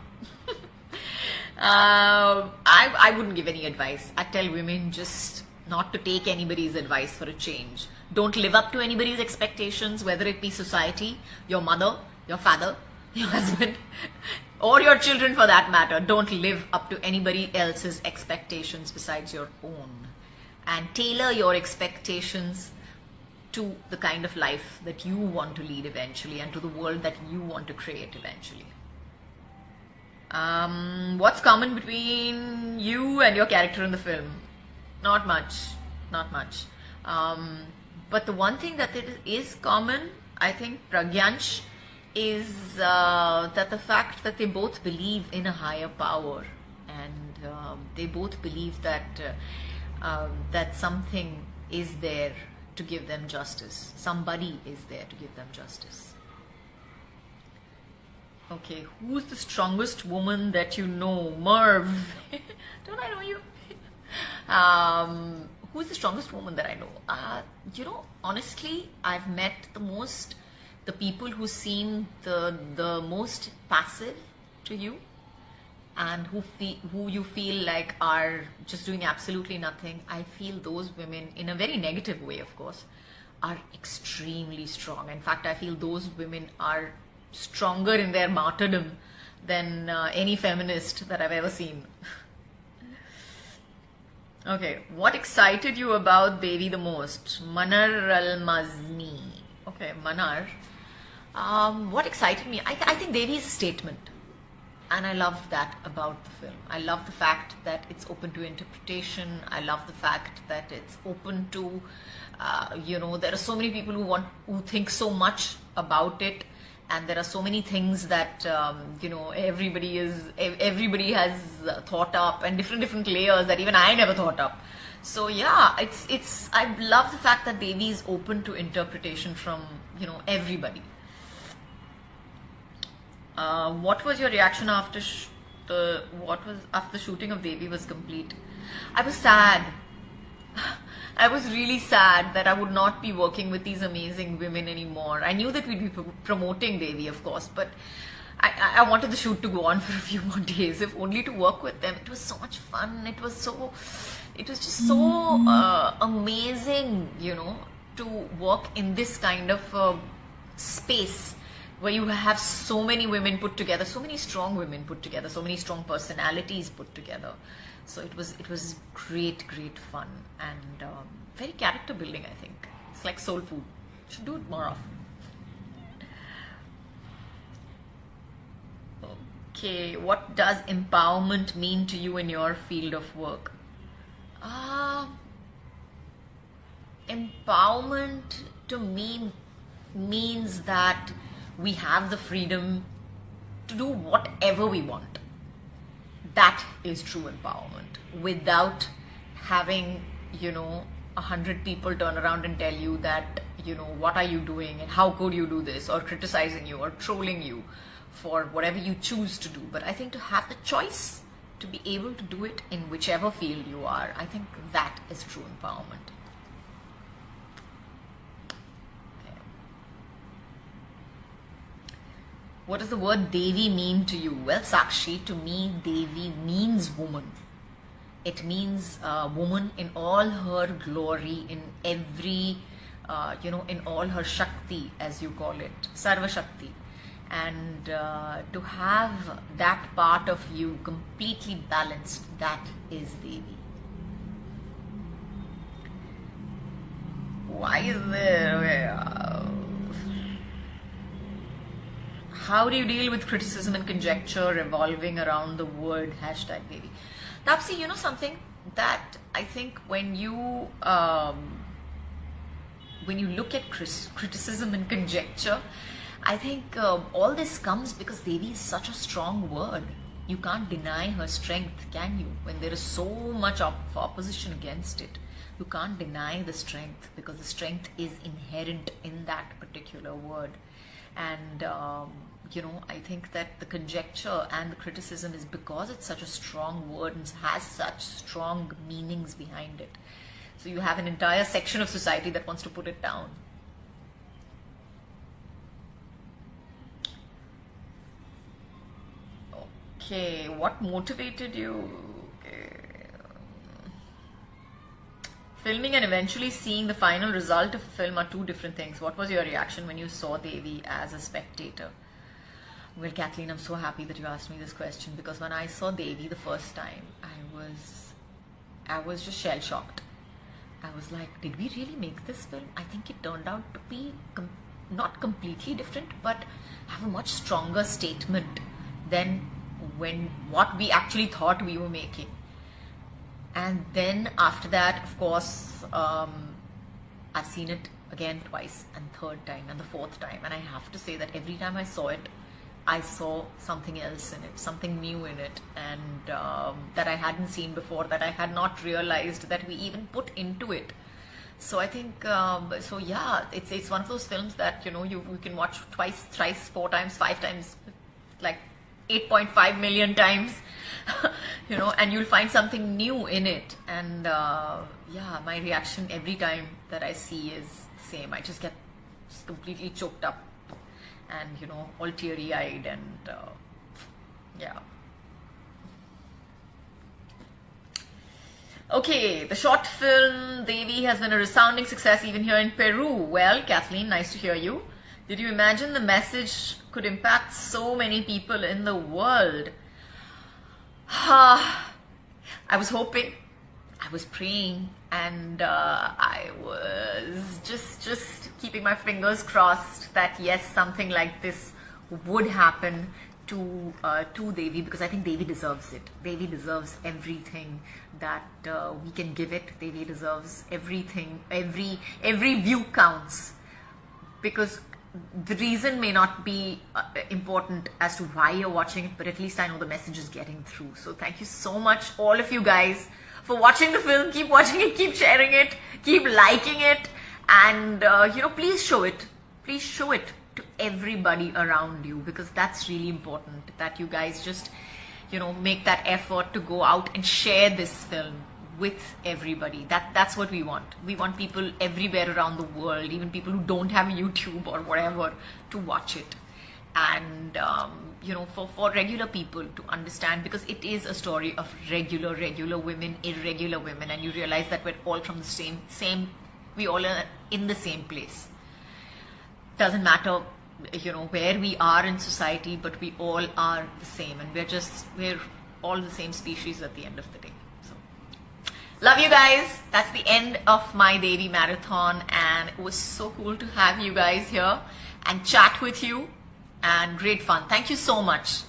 I wouldn't give any advice. I tell women just not to take anybody's advice for a change. Don't live up to anybody's expectations, whether it be society, your mother, your father, your husband, or your children for that matter. Don't live up to anybody else's expectations besides your own. And tailor your expectations to the kind of life that you want to lead eventually and to the world that you want to create eventually. What's common between you and your character in the film? Not much. But the one thing that is common, I think, Pragyansh, is that the fact that they both believe in a higher power, and they both believe that that something is there to give them justice. Somebody is there to give them justice. Okay, who's the strongest woman that you know? Merv. Don't I know you? Who's the strongest woman that I know? Honestly, I've met the people who seem the most passive to you, and who you feel like are just doing absolutely nothing. I feel those women, in a very negative way of course, are extremely strong. In fact, I feel those women are stronger in their martyrdom than any feminist that I've ever seen. Okay, what excited you about Devi the most? Manar Al-Mazni. Okay, Manar. What excited me? I think Devi is a statement. And I love that about the film. I love the fact that it's open to interpretation. I love the fact that it's open to, there are so many people who think so much about it, and there are so many things that everybody has thought up, and different layers that even I never thought up. So yeah, I love the fact that Devi is open to interpretation from everybody. What was your reaction after the shooting of Devi was complete? I was sad. I was really sad that I would not be working with these amazing women anymore. I knew that we'd be promoting Devi, of course, but I wanted the shoot to go on for a few more days, if only to work with them. It was so much fun. It was just so amazing, to work in this kind of space where you have so many women put together, so many strong women put together, so many strong personalities put together. So it was great fun, and very character building. I think it's like soul food. Should do it more often. Okay, what does empowerment mean to you in your field of work? Empowerment to me means that we have the freedom to do whatever we want. That is true empowerment, without having, 100 people turn around and tell you that, what are you doing and how could you do this, or criticizing you or trolling you for whatever you choose to do. But I think to have the choice to be able to do it in whichever field you are, I think that is true empowerment. Okay. What does the word Devi mean to you? Well, Sakshi, to me, Devi means woman. It means woman in all her glory, in every, in all her Shakti, as you call it, Sarva Shakti. And to have that part of you completely balanced, that is Devi. Why is there? How do you deal with criticism and conjecture revolving around the word #Devi? Tapsi, you know something that I think when you look at criticism and conjecture, I think all this comes because Devi is such a strong word. You can't deny her strength, can you? When there is so much opposition against it, you can't deny the strength, because the strength is inherent in that particular word. And I think that the conjecture and the criticism is because it's such a strong word and has such strong meanings behind it. So you have an entire section of society that wants to put it down. Okay, what motivated you? Okay. Filming and eventually seeing the final result of a film are two different things. What was your reaction when you saw Devi as a spectator? Well, Kathleen, I'm so happy that you asked me this question, because when I saw Devi the first time, I was just shell-shocked. I was like, did we really make this film? I think it turned out to be not completely different, but have a much stronger statement than what we actually thought we were making. And then after that, of course, I've seen it again twice, and third time and the fourth time, and I have to say that every time I saw it, I saw something else in it, something new in it, and that I hadn't seen before, that I had not realized that we even put into it. So I think, it's one of those films that, you can watch twice, thrice, 4 times, 5 times, like 8.5 million times, and you'll find something new in it. And my reaction every time that I see is the same. I just get completely choked up and, all teary-eyed, and Okay, the short film Devi has been a resounding success even here in Peru. Well, Kathleen, nice to hear you. Did you imagine the message could impact so many people in the world? I was hoping, I was praying, and I was just keeping my fingers crossed that yes, something like this would happen to Devi, because I think Devi deserves it. Devi deserves everything that we can give it. Devi deserves everything. Every view counts, because the reason may not be important as to why you're watching it, but at least I know the message is getting through. So thank you so much, all of you guys, for watching the film. Keep watching it, keep sharing it, keep liking it, and please show it. Please show it to everybody around you, because that's really important, that you guys just make that effort to go out and share this film with everybody. That's what we want. We want people everywhere around the world, even people who don't have YouTube or whatever, to watch it. And for regular people to understand, because it is a story of regular women, irregular women, and you realize that we're all from the same we all are in the same place. Doesn't matter where we are in society, but we all are the same, and we're all the same species at the end of the day. So love you guys. That's the end of my daily marathon, and it was so cool to have you guys here and chat with you, and great fun. Thank you so much.